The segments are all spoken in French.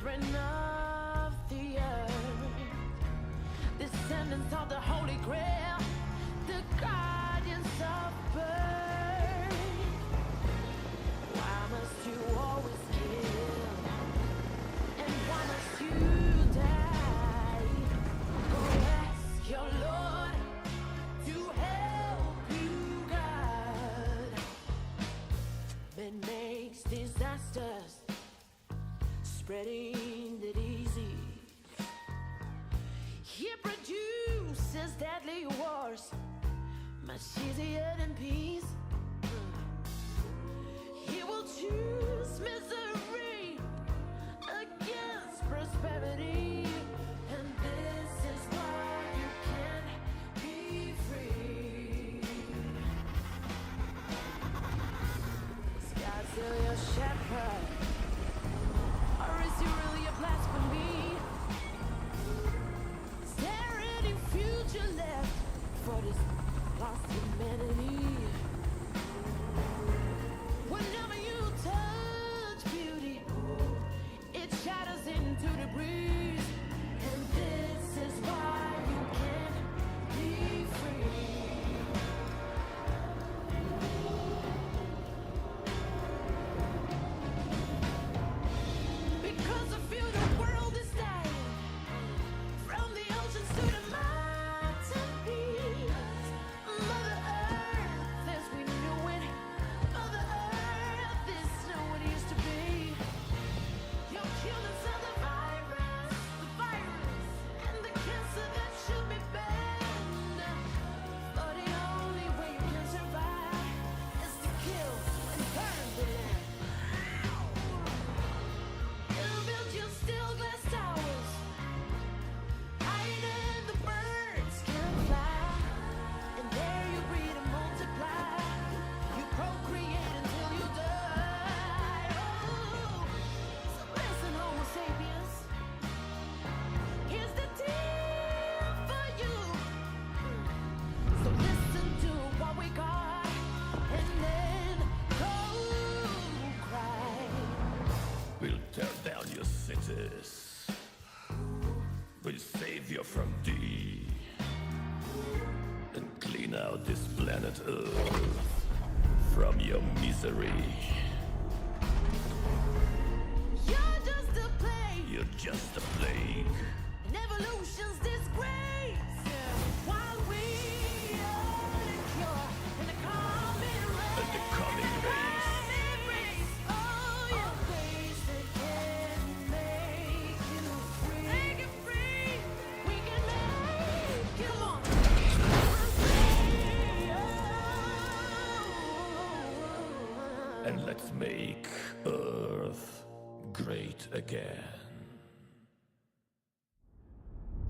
children of the earth, descendants of the Holy Grail, the guardians of birth. Why must you always kill? And why must you die? Go ask your Lord to help you, God. That makes disasters, spreading the disease. He produces deadly wars, much easier than peace. He will choose misery against prosperity, and this is why you can't be free. Is God still your shepherd, or is he really a blasphemy? Is there any future left for this lost humanity? Whenever you touch beauty, it shatters into the breeze, and this is why you can't be free. Because I feel the world is dying, from the oceans to the mountain peaks. Mother Earth as we knew it, Mother Earth is not what it used to be. You're killing us of the virus, and the cancer that should be banned. But the only way you can survive is to kill and burn the land. You build your steel glass towers, higher than the birds can fly, and there you breed and multiply. You procreate until you die. Oh, so listen, Homo sapiens. Here's the deal for you. So listen to what we got, and then go cry. We'll tear down your cities. We'll save you from thee. And clean out this planet Earth from your misery. You're just a plague, You're just a plague. an evolution's disgrace. While we are the cure and the common race. And the coming race. Oh, your face that can make you free. Make it free. We can make you. Come on. And let's make Earth great again.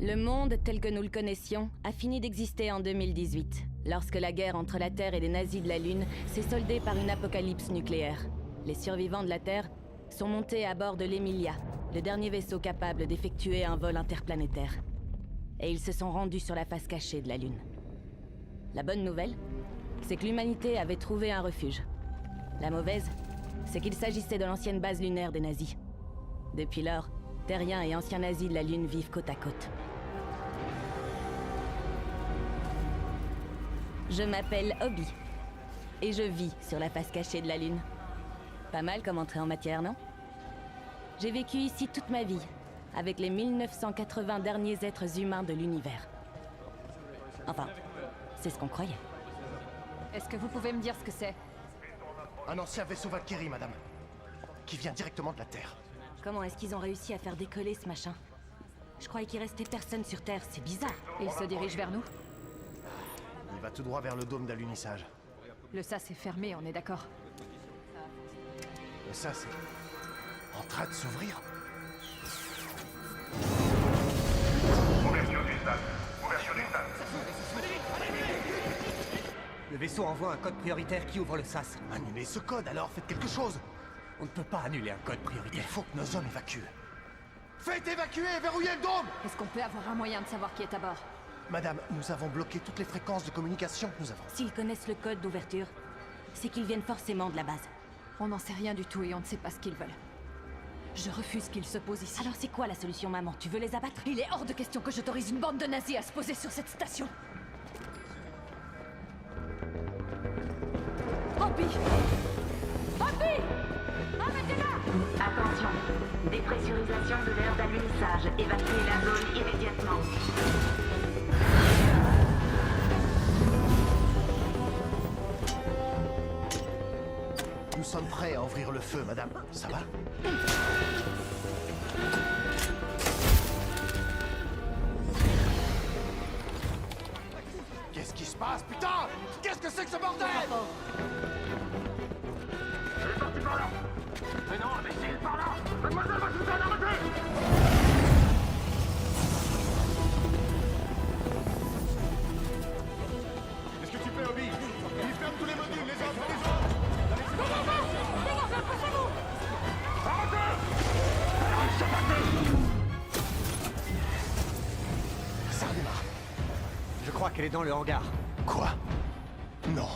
Le monde tel que nous le connaissions a fini d'exister en 2018, lorsque la guerre entre la Terre et les nazis de la Lune s'est soldée par une apocalypse nucléaire. Les survivants de la Terre sont montés à bord de l'Emilia, le dernier vaisseau capable d'effectuer un vol interplanétaire. Et ils se sont rendus sur la face cachée de la Lune. La bonne nouvelle, c'est que l'humanité avait trouvé un refuge. La mauvaise, c'est qu'il s'agissait de l'ancienne base lunaire des nazis. Depuis lors, terriens et anciens nazis de la Lune vivent côte à côte. Je m'appelle Obi, et je vis sur la face cachée de la Lune. Pas mal comme entrée en matière, non? J'ai vécu ici toute ma vie, avec les 1980 derniers êtres humains de l'univers. Enfin, c'est ce qu'on croyait. Est-ce que vous pouvez me dire ce que c'est? Un ancien vaisseau Valkyrie, madame. Qui vient directement de la Terre. Comment est-ce qu'ils ont réussi à faire décoller ce machin? Je croyais qu'il restait personne sur Terre, c'est bizarre. Il se dirige vers nous? Il va tout droit vers le dôme d'alunissage. Le sas est fermé, on est d'accord. Le sas est en train de s'ouvrir. Ouverture du stade. Ouverture du stade. Le vaisseau envoie un code prioritaire qui ouvre le sas. Annulez ce code alors, faites quelque chose. On ne peut pas annuler un code Il prioritaire. faut que nos hommes évacuent. Faites évacuer et verrouillez le dôme! Est-ce qu'on peut avoir un moyen de savoir qui est à bord? Madame, nous avons bloqué toutes les fréquences de communication. Nous avons... S'ils connaissent le code d'ouverture, c'est qu'ils viennent forcément de la base. On n'en sait rien du tout et on ne sait pas ce qu'ils veulent. Je refuse qu'ils se posent ici. Alors c'est quoi la solution, maman? Tu veux les abattre? Il est hors de question que j'autorise une bande de nazis à se poser sur cette station. Obi! Obi! Arrêtez-la! Attention, dépressurisation de l'air d'alunissage. Évacuez la zone immédiatement. Nous sommes prêts à ouvrir le feu, madame. Ça va? Qu'est-ce qui se passe, putain? Qu'est-ce que c'est que ce bordel? Mais non, imbécile, par là! Mademoiselle, Washington, arrêtez! Qu'est-ce que tu fais, Obi? Il ferme tous les modules, les uns après les autres! Ça redémarre. Je crois qu'elle est dans le hangar. Quoi? Non.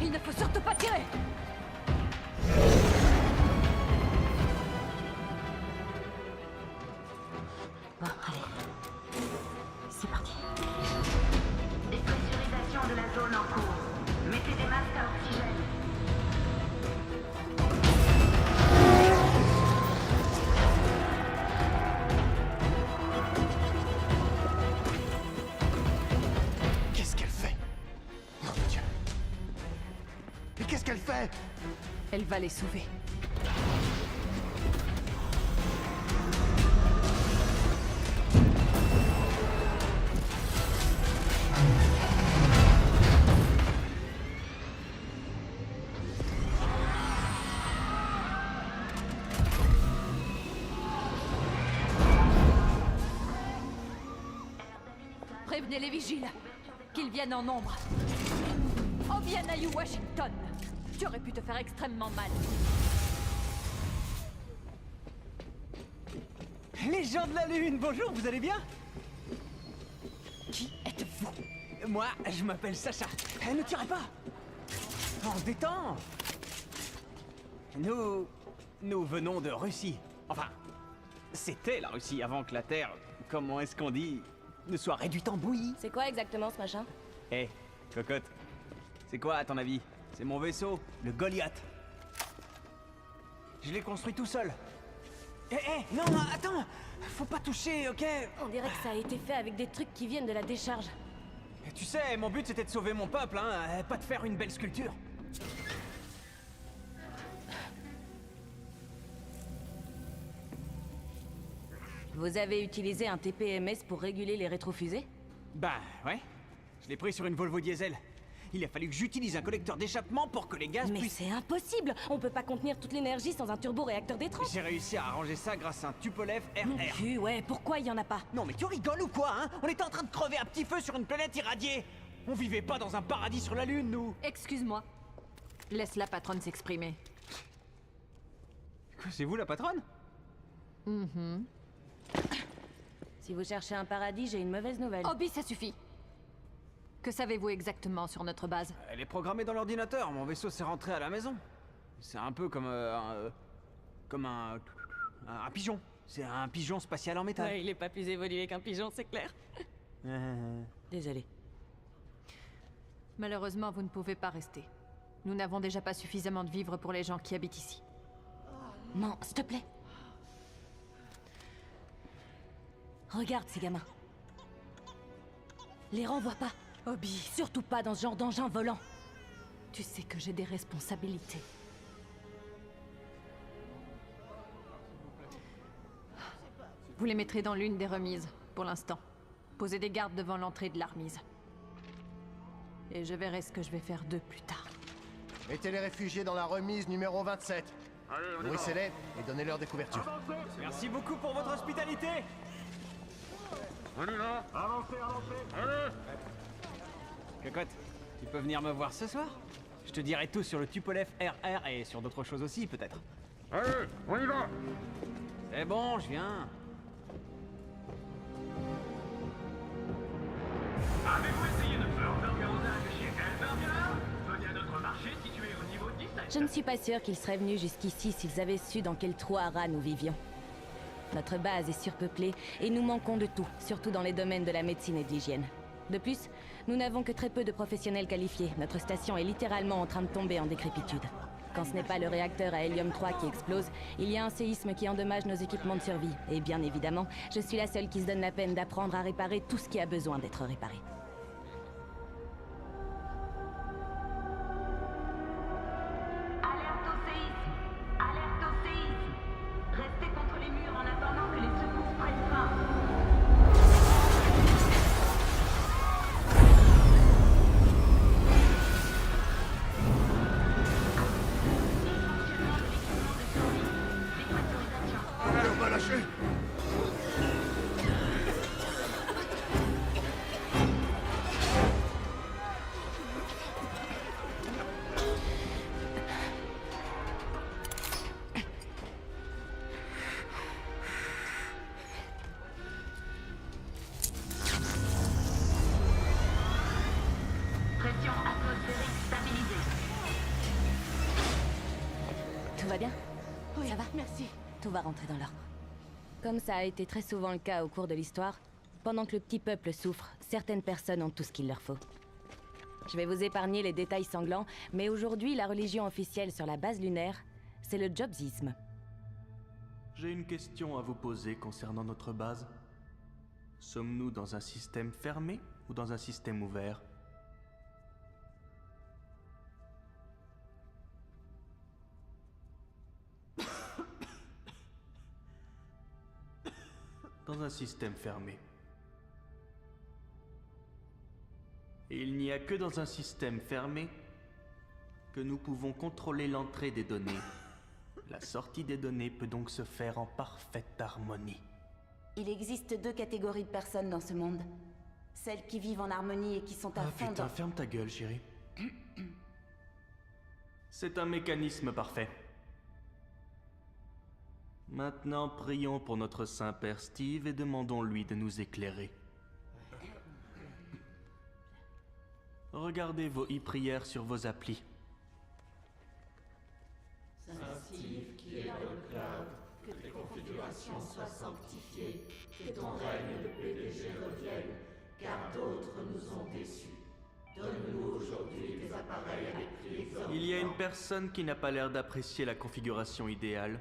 Il ne faut surtout pas tirer! Bon, allez. C'est parti. Dépressurisation de la zone en cours. Mettez des masques à oxygène. Qu'est-ce qu'elle fait? Nom de Dieu. Mais qu'est-ce qu'elle fait? Elle va les sauver. Prévenez les vigiles, qu'ils viennent en nombre. Obianayu Washington, tu aurais pu te faire extrêmement mal. Les gens de la Lune, bonjour, vous allez bien? Qui êtes-vous? Moi, je m'appelle Sacha. Ne tirez pas! On se détend! Nous venons de Russie. Enfin, c'était la Russie avant que la Terre, comment est-ce qu'on dit, ne soit réduite en bouillie. C'est quoi exactement ce machin? Hé, cocotte, c'est quoi à ton avis? C'est mon vaisseau, le Goliath. Je l'ai construit tout seul. Non, attends! Faut pas toucher, ok? On dirait que ça a été fait avec des trucs qui viennent de la décharge. Tu sais, mon but c'était de sauver mon peuple, hein, pas de faire une belle sculpture. Vous avez utilisé un TPMS pour réguler les rétrofusées? Bah, ouais. Je l'ai pris sur une Volvo diesel. Il a fallu que j'utilise un collecteur d'échappement pour que les gaz Mais puissent... c'est impossible! On peut pas contenir toute l'énergie sans un turbo-réacteur d'étrange! J'ai réussi à arranger ça grâce à un Tupolev Mon RR. cul, ouais, pourquoi il y en a pas? Non mais tu rigoles ou quoi, hein? On était en train de crever à petit feu sur une planète irradiée. On vivait pas dans un paradis sur la Lune, nous. Excuse-moi. Laisse la patronne s'exprimer. Quoi, c'est vous la patronne? Si vous cherchez un paradis, j'ai une mauvaise nouvelle. Obi, ça suffit. Que savez-vous exactement sur notre base? Elle est programmée dans l'ordinateur, mon vaisseau s'est rentré à la maison. C'est un peu comme un pigeon. C'est un pigeon spatial en métal. Ouais, il est pas plus évolué qu'un pigeon, c'est clair. Désolé. Malheureusement, vous ne pouvez pas rester. Nous n'avons déjà pas suffisamment de vivres pour les gens qui habitent ici. Non, s'il te plaît. Regarde ces gamins. Les renvoie pas. Obi, surtout pas dans ce genre d'engin volant. Tu sais que j'ai des responsabilités. Vous les mettrez dans l'une des remises, pour l'instant. Posez des gardes devant l'entrée de la remise. Et je verrai ce que je vais faire d'eux plus tard. Mettez les réfugiés dans la remise numéro 27. Nourrissez-les et donnez-leur des couvertures. Merci beaucoup pour votre hospitalité. On y va! Avancez, avancez! Allez! Cocotte, tu peux venir me voir ce soir? Je te dirai tout sur le Tupolev RR et sur d'autres choses aussi, peut-être. Allez, on y va! C'est bon, je viens. Avez-vous essayé de faire un zinc chez Elberger? Venez à notre marché situé au niveau 17. Je ne suis pas sûre qu'ils seraient venus jusqu'ici s'ils avaient su dans quel trou à rats nous vivions. Notre base est surpeuplée et nous manquons de tout, surtout dans les domaines de la médecine et de l'hygiène. De plus, nous n'avons que très peu de professionnels qualifiés. Notre station est littéralement en train de tomber en décrépitude. Quand ce n'est pas le réacteur à hélium 3 qui explose, il y a un séisme qui endommage nos équipements de survie. Et bien évidemment, je suis la seule qui se donne la peine d'apprendre à réparer tout ce qui a besoin d'être réparé. Alerte au séisme. Alerte au séisme. Restez contre les murs en attendant que les secours prennent fin. On va lâcher. Pression atmosphérique stabilisée. Tout va bien? Oui, Ça va? merci. Tout va rentrer dans l'ordre. Comme ça a été très souvent le cas au cours de l'histoire, pendant que le petit peuple souffre, certaines personnes ont tout ce qu'il leur faut. Je vais vous épargner les détails sanglants, mais aujourd'hui, la religion officielle sur la base lunaire, c'est le jobsisme. J'ai une question à vous poser concernant notre base. Sommes-nous dans un système fermé ou dans un système ouvert? Dans un système fermé. Et il n'y a que dans un système fermé que nous pouvons contrôler l'entrée des données. La sortie des données peut donc se faire en parfaite harmonie. Il existe deux catégories de personnes dans ce monde. Celles qui vivent en harmonie et qui sont à Ah fond putain, dans... ferme ta gueule, chérie. C'est un mécanisme parfait. Maintenant, prions pour notre Saint-Père Steve et demandons-lui de nous éclairer. Regardez vos e-prières sur vos applis. Il y a une personne qui n'a pas l'air d'apprécier la configuration idéale.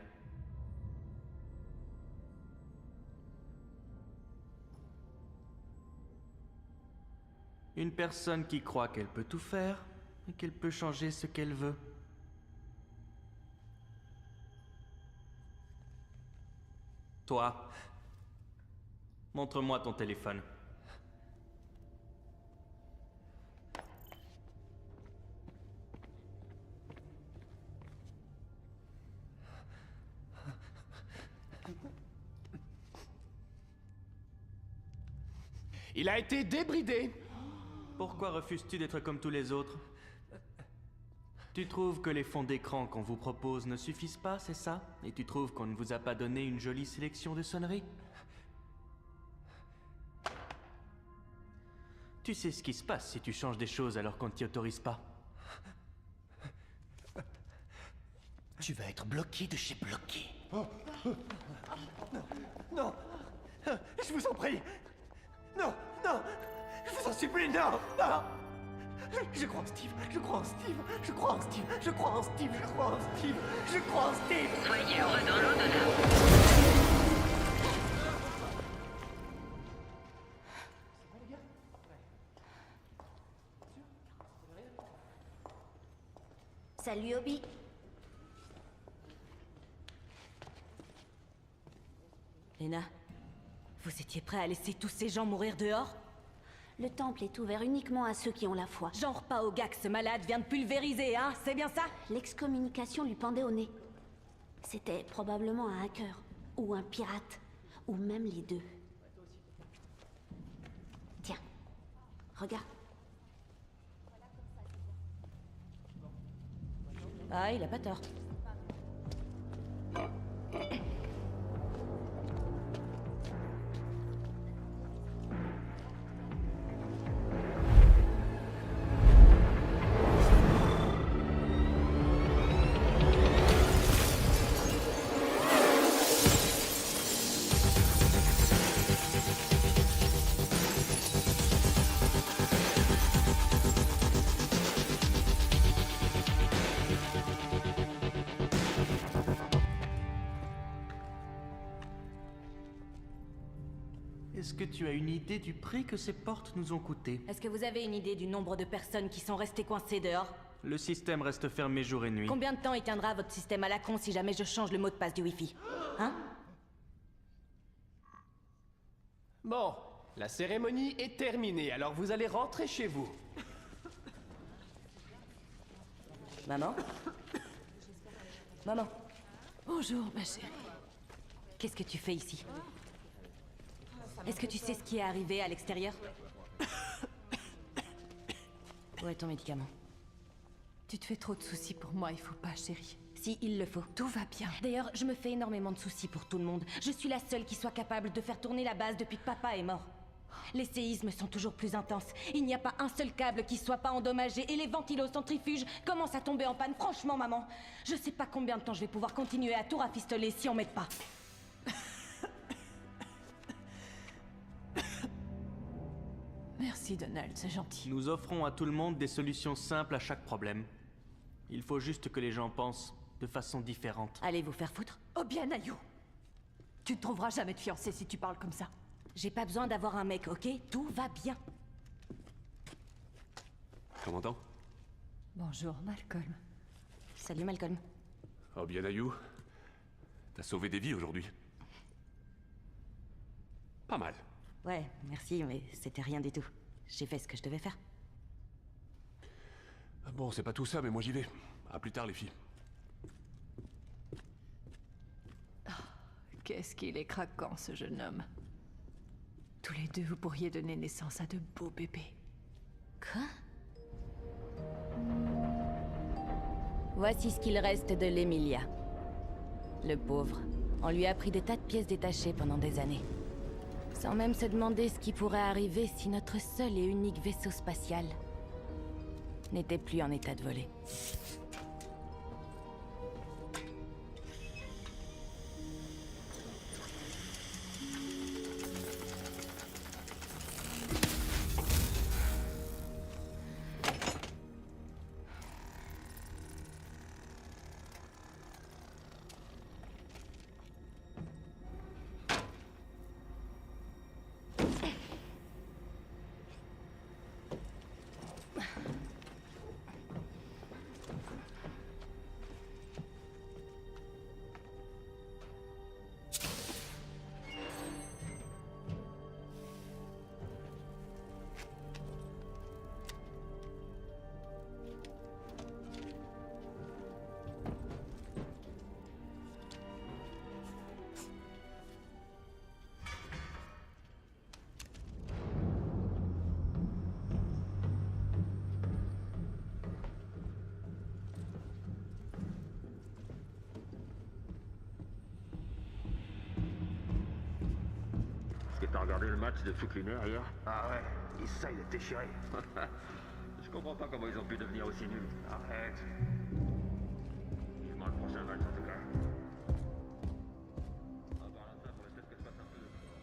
Une personne qui croit qu'elle peut tout faire et qu'elle peut changer ce qu'elle veut. Toi, montre-moi ton téléphone. Il a été débridé. Pourquoi refuses-tu d'être comme tous les autres? Tu trouves que les fonds d'écran qu'on vous propose ne suffisent pas, c'est ça? Et tu trouves qu'on ne vous a pas donné une jolie sélection de sonneries? Tu sais ce qui se passe si tu changes des choses alors qu'on ne t'y autorise pas. Tu vas être bloqué de chez bloqué. Non. Je vous en prie. Non, non. Je vous en supplie, non, non. Je crois en Steve, je crois en Steve, je crois en Steve, je crois en Steve, je crois en Steve, je crois en Steve. Soyez heureux dans l'au-delà. Salut Obi. Lena, vous étiez prêt à laisser tous ces gens mourir dehors? Le temple est ouvert uniquement à ceux qui ont la foi. Genre pas au gars que ce malade vient de pulvériser, hein? C'est bien ça? L'excommunication lui pendait au nez. C'était probablement un hacker, ou un pirate, ou même les deux. Tiens, regarde. Ah, il a pas tort. Est-ce que tu as une idée du prix que ces portes nous ont coûté? Est-ce que vous avez une idée du nombre de personnes qui sont restées coincées dehors? Le système reste fermé jour et nuit. Combien de temps il tiendra votre système à la con si jamais je change le mot de passe du Wi-Fi? Hein? Bon, la cérémonie est terminée, alors vous allez rentrer chez vous. Maman? Maman, Bonjour, ma chérie. qu'est-ce que tu fais ici? Est-ce que tu sais ce qui est arrivé à l'extérieur? Où est ton médicament? Tu te fais trop de soucis pour moi, il faut pas, chérie. Si, il le faut. Tout va bien. D'ailleurs, je me fais énormément de soucis pour tout le monde. Je suis la seule qui soit capable de faire tourner la base depuis que papa est mort. Les séismes sont toujours plus intenses. Il n'y a pas un seul câble qui soit pas endommagé et les ventilocentrifuges commencent à tomber en panne. Franchement, maman, je sais pas combien de temps je vais pouvoir continuer à tout rafistoler si on m'aide pas. Merci, Donald, c'est gentil. Nous offrons à tout le monde des solutions simples à chaque problème. Il faut juste que les gens pensent de façon différente. Allez vous faire foutre. Oh bien, Ayou. Tu ne trouveras jamais de fiancé si tu parles comme ça. J'ai pas besoin d'avoir un mec, ok? Tout va bien. Commandant? Bonjour, Malcolm. Salut, Malcolm. Oh bien, Ayou. T'as sauvé des vies aujourd'hui. Pas mal. Ouais, merci, mais c'était rien du tout. J'ai fait ce que je devais faire. Bon, c'est pas tout ça, mais moi j'y vais. À plus tard, les filles. Qu'est-ce qu'il est craquant, ce jeune homme. Tous les deux, vous pourriez donner naissance à de beaux bébés. Quoi? Voici ce qu'il reste de l'Emilia. Le pauvre. On lui a pris des tas de pièces détachées pendant des années. Sans même se demander ce qui pourrait arriver si notre seul et unique vaisseau spatial n'était plus en état de voler. Est-ce que t'as regardé le match de foot lunaire hier? Ah ouais, et ça, il est déchiré. Je comprends pas comment ils ont pu devenir aussi nuls. Arrête. Vivement le prochain match en tout cas. À part la fin, faudrait peut-être que je fasse un peu de sport.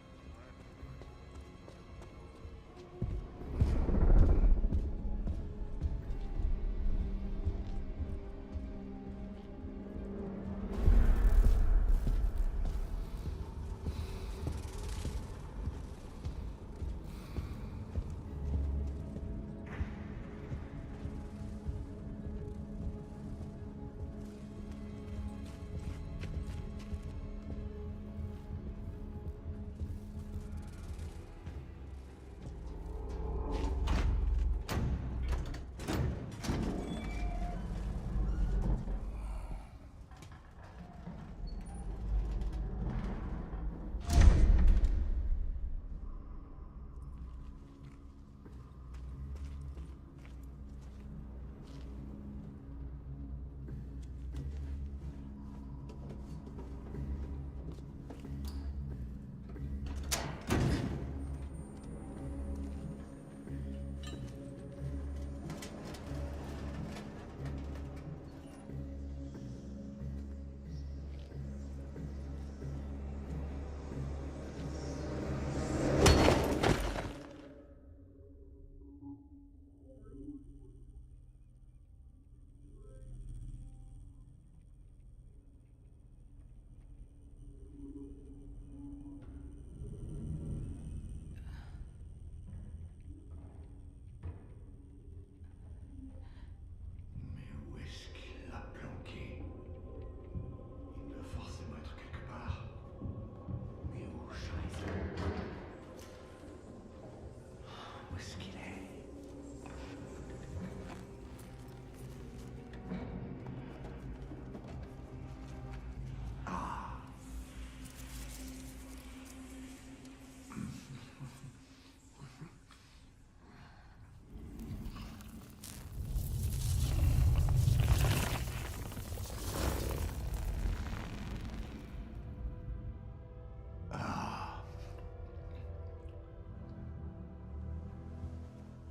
est-ce qu'il est?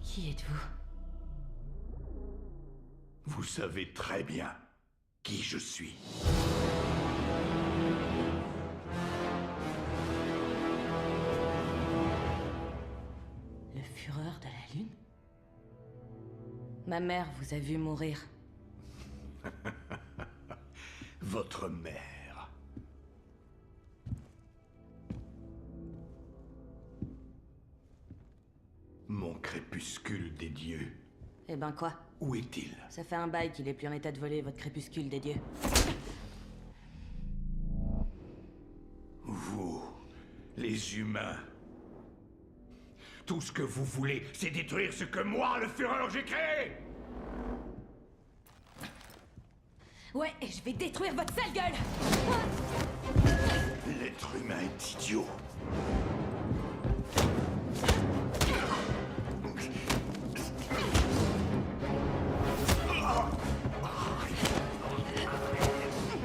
Qui êtes-vous? Vous savez très bien qui je suis. Le Führer de la Lune? Ma mère vous a vu mourir. Votre mère. Mon crépuscule des dieux. Eh ben quoi? Où est-il? Ça fait un bail qu'il est plus en état de voler, votre crépuscule des dieux. Vous, les humains. Tout ce que vous voulez, c'est détruire ce que moi, le Führer, j'ai créé! Ouais, et je vais détruire votre sale gueule! L'être humain est idiot.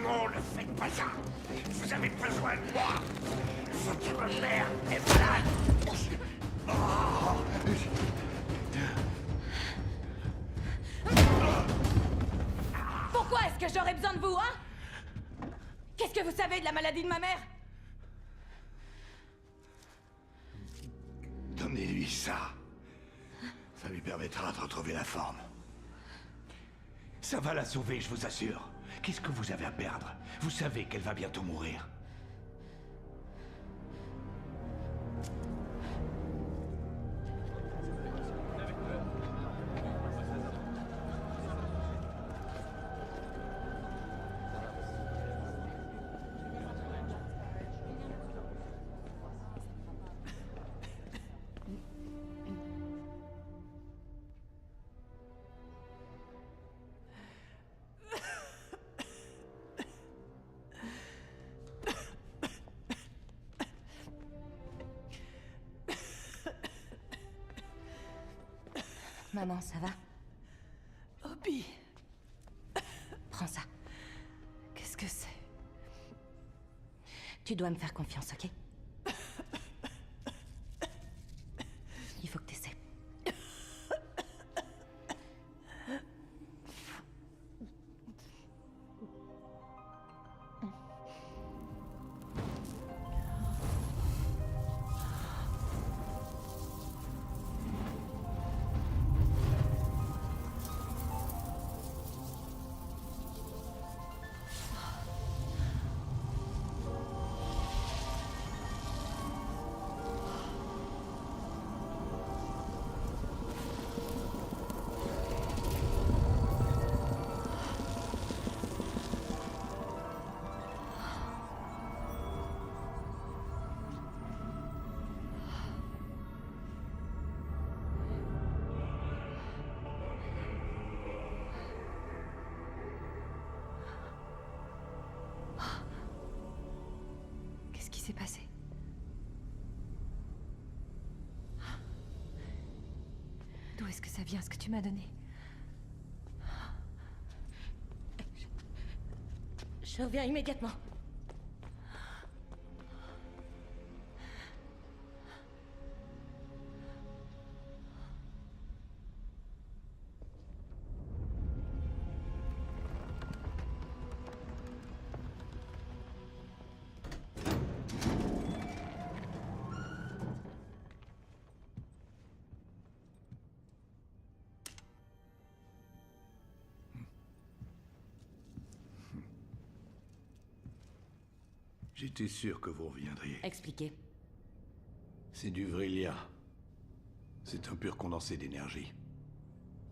Non, ne faites pas ça. Vous avez besoin de moi. Votre mère est malade. Pourquoi est-ce que j'aurais besoin de vous, hein? Qu'est-ce que vous savez de la maladie de ma mère? Donnez-lui ça. Ça lui permettra de retrouver la forme. Ça va la sauver, je vous assure. Qu'est-ce que vous avez à perdre? Vous savez qu'elle va bientôt mourir. Maman, ça va? Obi, Prends ça. qu'est-ce que c'est? Tu dois me faire confiance, ok? Il faut que tu essaies. Qu'est-ce qui s'est passé? D'où est-ce que ça vient, ce que tu m'as donné? Je reviens immédiatement. J'étais sûr que vous reviendriez. Expliquez. C'est du Vrillia. C'est un pur condensé d'énergie.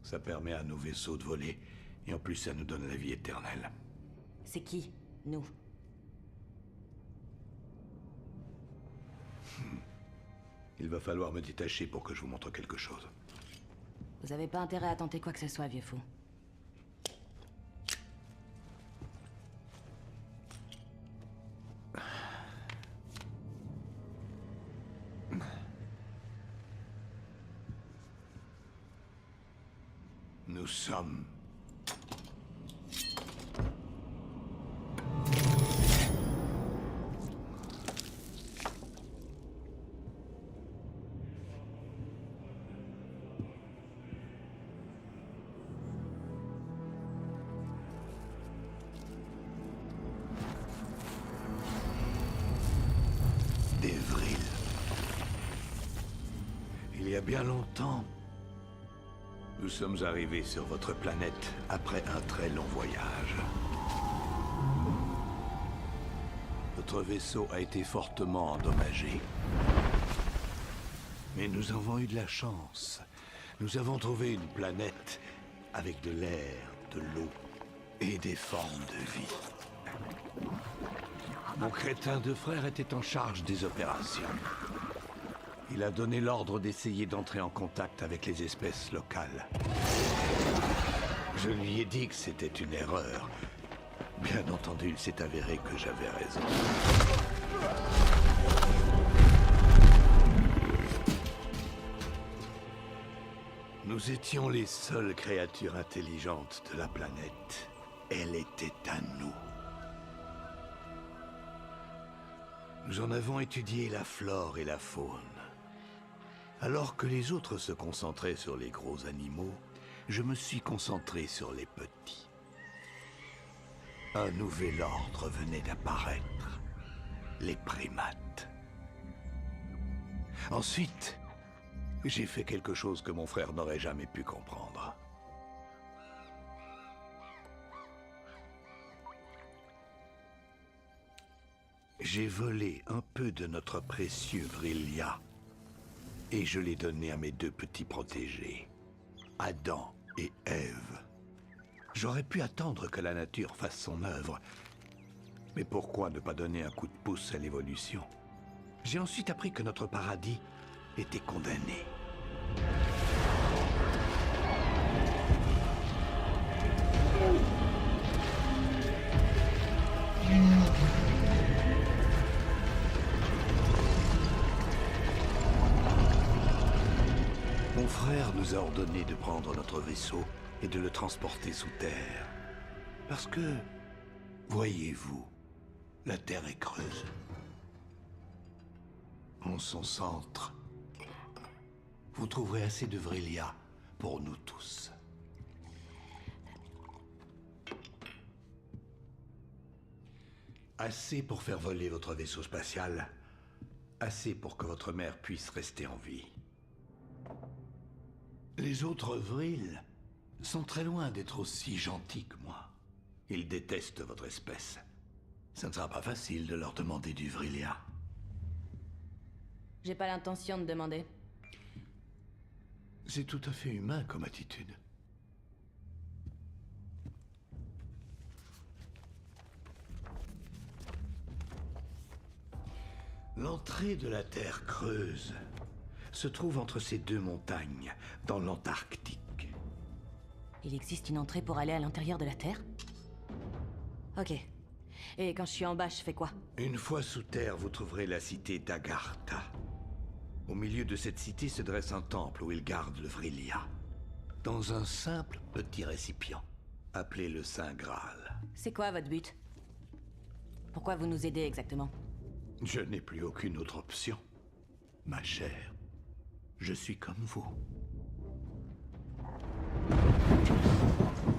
Ça permet à nos vaisseaux de voler, et en plus ça nous donne la vie éternelle. C'est qui, nous? Il va falloir me détacher pour que je vous montre quelque chose. Vous avez pas intérêt à tenter quoi que ce soit, vieux fou. Nous sommes... des Vril. Il y a bien longtemps, nous sommes arrivés sur votre planète après un très long voyage. Votre vaisseau a été fortement endommagé. Mais nous avons eu de la chance. Nous avons trouvé une planète avec de l'air, de l'eau et des formes de vie. Mon crétin de frère était en charge des opérations. Il a donné l'ordre d'essayer d'entrer en contact avec les espèces locales. Je lui ai dit que c'était une erreur. Bien entendu, il s'est avéré que j'avais raison. Nous étions les seules créatures intelligentes de la planète. Elle était à nous. Nous en avons étudié la flore et la faune. Alors que les autres se concentraient sur les gros animaux, je me suis concentré sur les petits. Un nouvel ordre venait d'apparaître. Les primates. Ensuite, j'ai fait quelque chose que mon frère n'aurait jamais pu comprendre. J'ai volé un peu de notre précieux Vrillia et je l'ai donné à mes deux petits protégés, Adam et Ève. J'aurais pu attendre que la nature fasse son œuvre, mais pourquoi ne pas donner un coup de pouce à l'évolution? J'ai ensuite appris que notre paradis était condamné. Mon frère nous a ordonné de prendre notre vaisseau et de le transporter sous terre. Parce que, voyez-vous, la Terre est creuse. En son centre, vous trouverez assez de Vrillia pour nous tous. Assez pour faire voler votre vaisseau spatial. Assez pour que votre mère puisse rester en vie. Les autres Vril sont très loin d'être aussi gentils que moi. Ils détestent votre espèce. Ça ne sera pas facile de leur demander du Vrillia. J'ai pas l'intention de demander. C'est tout à fait humain comme attitude. L'entrée de la Terre creuse se trouve entre ces deux montagnes, dans l'Antarctique. Il existe une entrée pour aller à l'intérieur de la Terre? Ok. Et quand je suis en bas, je fais quoi? Une fois sous terre, vous trouverez la cité d'Agartha. Au milieu de cette cité se dresse un temple où ils gardent le Vrillia. Dans un simple petit récipient, appelé le Saint Graal. C'est quoi votre but? Pourquoi vous nous aidez exactement? Je n'ai plus aucune autre option. Ma chère, je suis comme vous.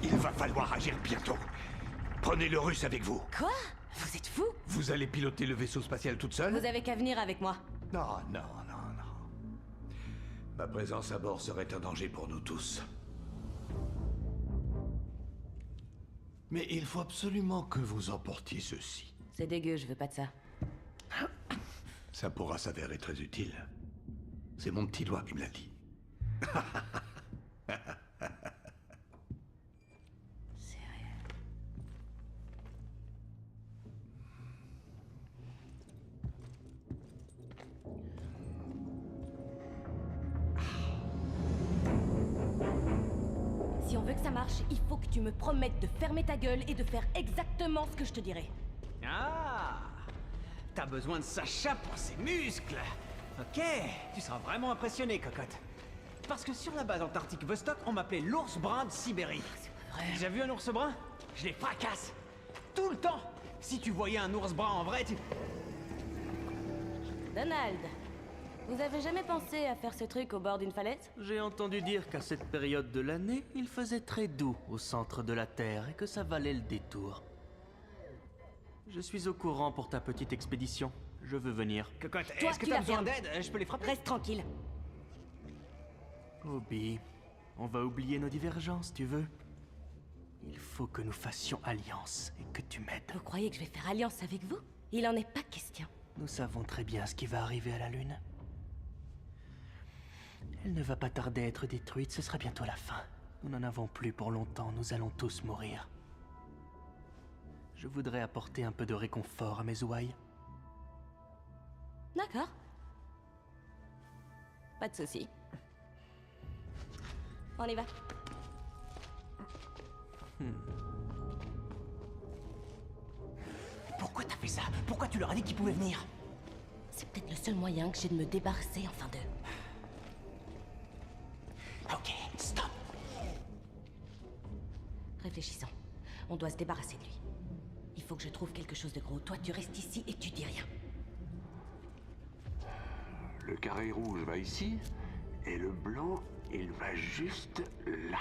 Il va falloir agir bientôt. Prenez le Russe avec vous. Quoi? Vous êtes fou? Vous allez piloter le vaisseau spatial toute seule? Vous avez qu'à venir avec moi. Non, non, non, non. Ma présence à bord serait un danger pour nous tous. Mais il faut absolument que vous emportiez ceci. C'est dégueu, je veux pas de ça. Ça pourra s'avérer très utile. C'est mon petit doigt qui me l'a dit. que ça marche, il faut que tu me promettes de fermer ta gueule et de faire exactement ce que je te dirai. Ah! T'as besoin de Sacha pour ses muscles! Ok, tu seras vraiment impressionné, cocotte. Parce que sur la base antarctique Vostok, on m'appelait l'ours brun de Sibérie. T'as déjà vu un ours brun? Je les fracasse! Tout le temps! Si tu voyais un ours brun en vrai, tu... Donald, vous avez jamais pensé à faire ce truc au bord d'une falaise? J'ai entendu dire qu'à cette période de l'année, il faisait très doux au centre de la Terre et que ça valait le détour. Je suis au courant pour ta petite expédition. Je veux venir. Cocotte, Toi, est-ce que tu t'as la besoin fermes. d'aide? Je peux les frapper? Reste tranquille. Obi, on va oublier nos divergences, tu veux? Il faut que nous fassions alliance et que tu m'aides. Vous croyez que je vais faire alliance avec vous? Il en est pas question. Nous savons très bien ce qui va arriver à la Lune. Elle ne va pas tarder à être détruite, ce sera bientôt la fin. Nous n'en avons plus pour longtemps, nous allons tous mourir. Je voudrais apporter un peu de réconfort à mes ouailles. D'accord. Pas de souci. On y va. Pourquoi t'as fait ça? Pourquoi tu leur as dit qu'ils pouvaient venir? C'est peut-être le seul moyen que j'ai de me débarrasser enfin d'eux. Ok, stop. Réfléchissons. On doit se débarrasser de lui. Il faut que je trouve quelque chose de gros. Toi, tu restes ici et tu dis rien. Le carré rouge va ici, et le blanc, il va juste là.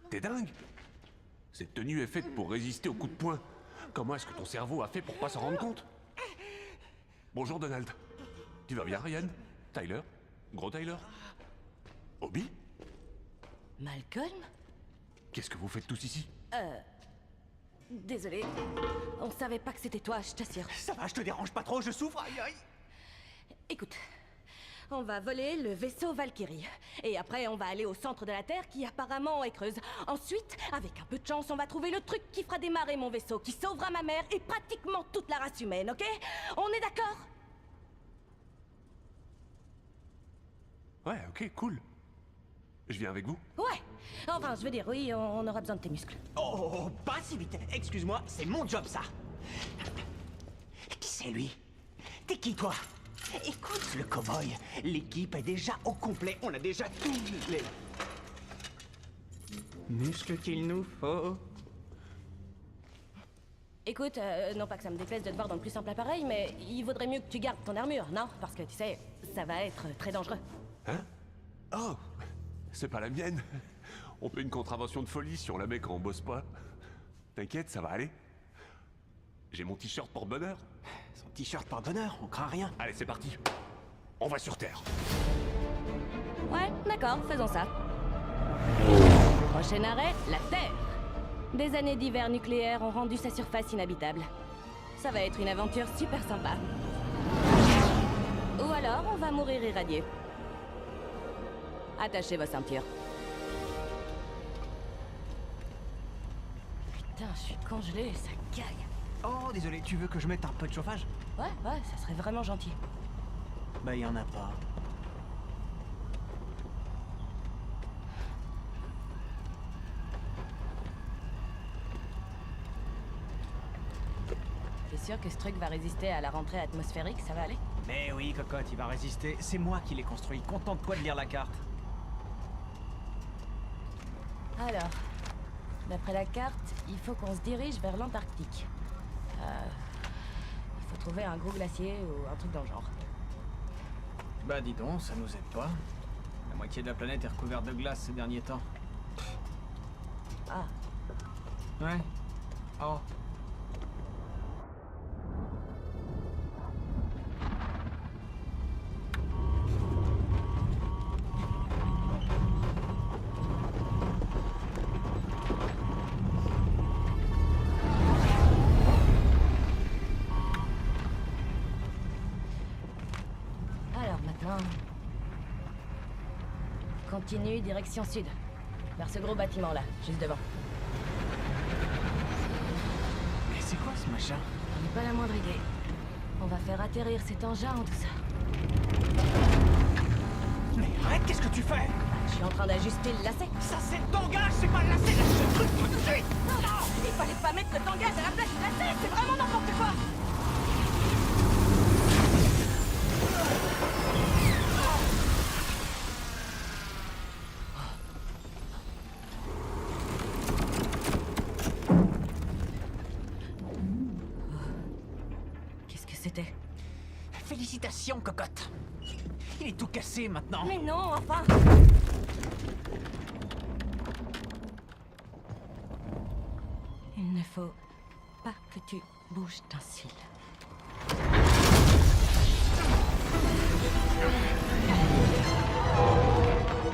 T'es dingue? Cette tenue est faite pour résister aux coups de poing. Comment est-ce que ton cerveau a fait pour pas s'en rendre compte? Bonjour Donald. Tu vas bien Ryan? Tyler? Gros Tyler? Obi? Malcolm? Qu'est-ce que vous faites tous ici? Désolé. On savait pas que c'était toi, je t'assure. Ça va, je te dérange pas trop, je souffre, aïe aïe. Écoute, on va voler le vaisseau Valkyrie. Et après, on va aller au centre de la Terre qui apparemment est creuse. Ensuite, avec un peu de chance, on va trouver le truc qui fera démarrer mon vaisseau, qui sauvera ma mère et pratiquement toute la race humaine, ok? On est d'accord? Ouais, ok, cool. Je viens avec vous? Ouais. Enfin, je veux dire, oui, on aura besoin de tes muscles. Oh, pas si vite. Excuse-moi, c'est mon job, ça. Qui c'est, lui? T'es qui, toi? Écoute, le cow-boy, l'équipe est déjà au complet. On a déjà tous les muscles qu'il nous faut. Écoute, non pas que ça me déplaise de te voir dans le plus simple appareil, mais il vaudrait mieux que tu gardes ton armure, non? Parce que, tu sais, ça va être très dangereux. Hein? Oh! C'est pas la mienne. On fait une contravention de folie si on la met quand on bosse pas. T'inquiète, ça va aller. J'ai mon t-shirt porte-bonheur. Son t-shirt porte-bonheur, on craint rien. Allez, c'est parti. On va sur Terre. Ouais, d'accord, faisons ça. Prochain arrêt, la Terre. Des années d'hiver nucléaire ont rendu sa surface inhabitable. Ça va être une aventure super sympa. Ou alors, on va mourir irradié. Attachez vos ceintures. Putain, je suis congelée, ça caille. Oh, désolé, tu veux que je mette un peu de chauffage? Ouais, ça serait vraiment gentil. Bah, y en a pas. T'es sûr que ce truc va résister à la rentrée atmosphérique, ça va aller? Mais oui, cocotte, il va résister. C'est moi qui l'ai construit. Contente-toi de lire la carte. Alors, d'après la carte, il faut qu'on se dirige vers l'Antarctique. Il faut trouver un gros glacier ou un truc dans le genre. Bah dis donc, ça nous aide pas. La moitié de la planète est recouverte de glace ces derniers temps. Ah. Ouais. Oh. Continue, direction sud. Vers ce gros bâtiment-là, juste devant. Mais c'est quoi ce machin? J'ai pas la moindre idée. On va faire atterrir cet engin en dessous. Mais arrête, qu'est-ce que tu fais? Je suis en train d'ajuster le lacet. Ça c'est le tangage, c'est pas le lacet, lâche ce truc tout de suite! Non, il fallait pas mettre le tangage à la place du lacet, c'est vraiment n'importe quoi. Qu'est-ce que c'était? Félicitations, cocotte! Il est tout cassé maintenant! Mais non, enfin! Il ne faut pas que tu bouges d'un cil.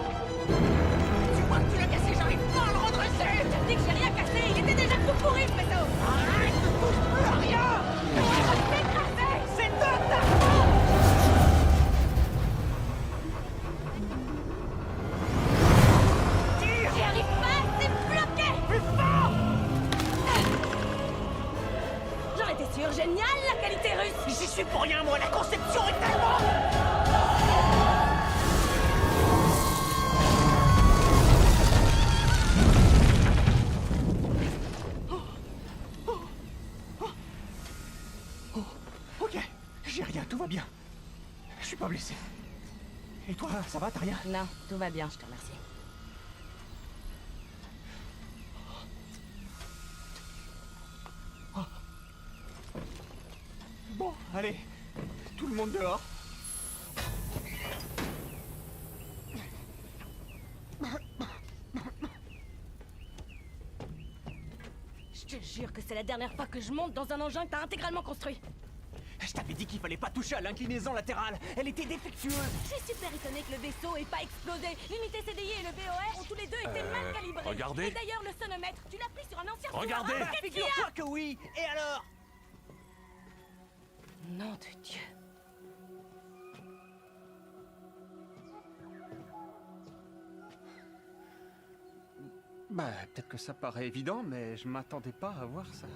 Tu vois que tu l'as cassé, j'arrive pas à le redresser! Je te dis que j'ai rien cassé, il était déjà tout pourri ce vaisseau! Arrête, ne touche plus à rien! C'est de ta faute! J'y arrive pas, c'est bloqué! Plus fort! J'en étais sûre, génial la qualité russe! J'y suis pour rien, moi, la conception est tellement... Ok, j'ai rien, tout va bien. Je suis pas blessé. Et toi, ça va, t'as rien? Non, tout va bien, je te remercie. Bon, allez, tout le monde dehors. Je te jure que c'est la dernière fois que je monte dans un engin que t'as intégralement construit. Je t'avais dit qu'il fallait pas toucher à l'inclinaison latérale. Elle était défectueuse. Je suis super étonnée que le vaisseau ait pas explosé. L'unité CDI et le BOR ont tous les deux été mal calibrés. regardez. Et d'ailleurs, le sonomètre, tu l'as pris sur un ancien Regardez. sous-marin. Bah, Qu'est-ce qu'il y a? figure-toi que oui. Et alors? Nom de Dieu. Bah, peut-être que ça paraît évident, mais je m'attendais pas à voir ça.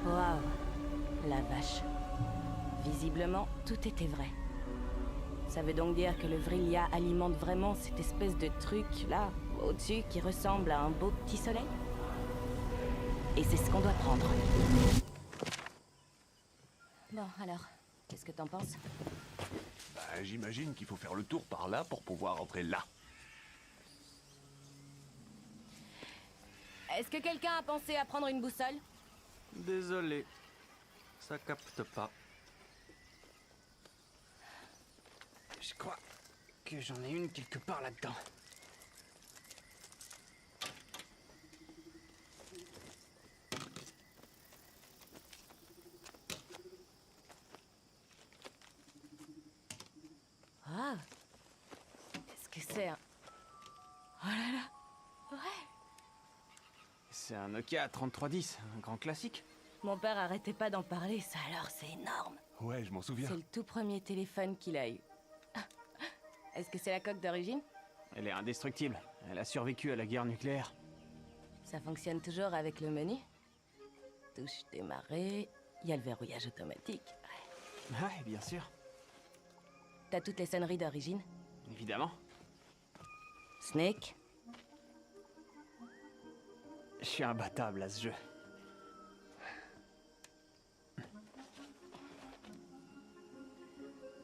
Waouh, la vache. Visiblement, tout était vrai. Ça veut donc dire que le Vrillia alimente vraiment cette espèce de truc là, au-dessus, qui ressemble à un beau petit soleil? Et c'est ce qu'on doit prendre. Bon, alors, qu'est-ce que t'en penses? Bah, j'imagine qu'il faut faire le tour par là pour pouvoir entrer là. Est-ce que quelqu'un a pensé à prendre une boussole? Désolé, ça capte pas. Je crois que j'en ai une quelque part là-dedans. Ah! Qu'est-ce que c'est? Oh là là! Ouais! C'est un Nokia 3310, un grand classique. Mon père arrêtait pas d'en parler, ça alors, c'est énorme! Ouais, je m'en souviens. C'est le tout premier téléphone qu'il a eu. Est-ce que c'est la coque d'origine? Elle est indestructible. Elle a survécu à la guerre nucléaire. Ça fonctionne toujours avec le menu? Touche démarrer, il y a le verrouillage automatique. Ouais, bien sûr. T'as toutes les sonneries d'origine? Évidemment. Snake? Je suis imbattable à ce jeu.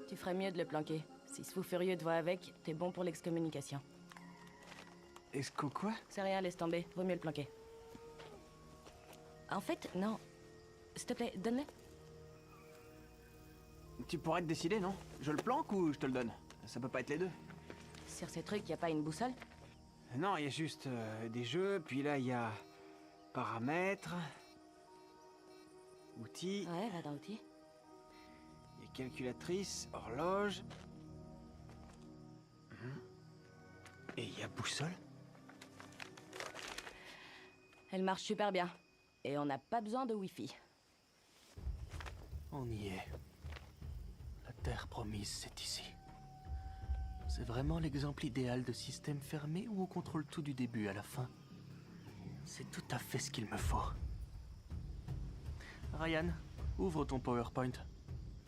Tu ferais mieux de le planquer. Si ce fou furieux te voit avec, t'es bon pour l'excommunication. Est-ce que quoi? C'est rien, laisse tomber. Vaut mieux le planquer. En fait, non. S'il te plaît, donne-le. Tu pourrais te décider, non? Je le planque ou je te le donne? Ça peut pas être les deux. Sur ces trucs, y a pas une boussole? Non, il y a juste des jeux, puis là il y a paramètres, outils, Ouais, va dans outils. il y a calculatrice, horloge. Et il y a boussole. Elle marche super bien. Et on n'a pas besoin de Wi-Fi. On y est. La terre promise, c'est ici. C'est vraiment l'exemple idéal de système fermé où on contrôle tout du début à la fin. C'est tout à fait ce qu'il me faut. Ryan, ouvre ton PowerPoint.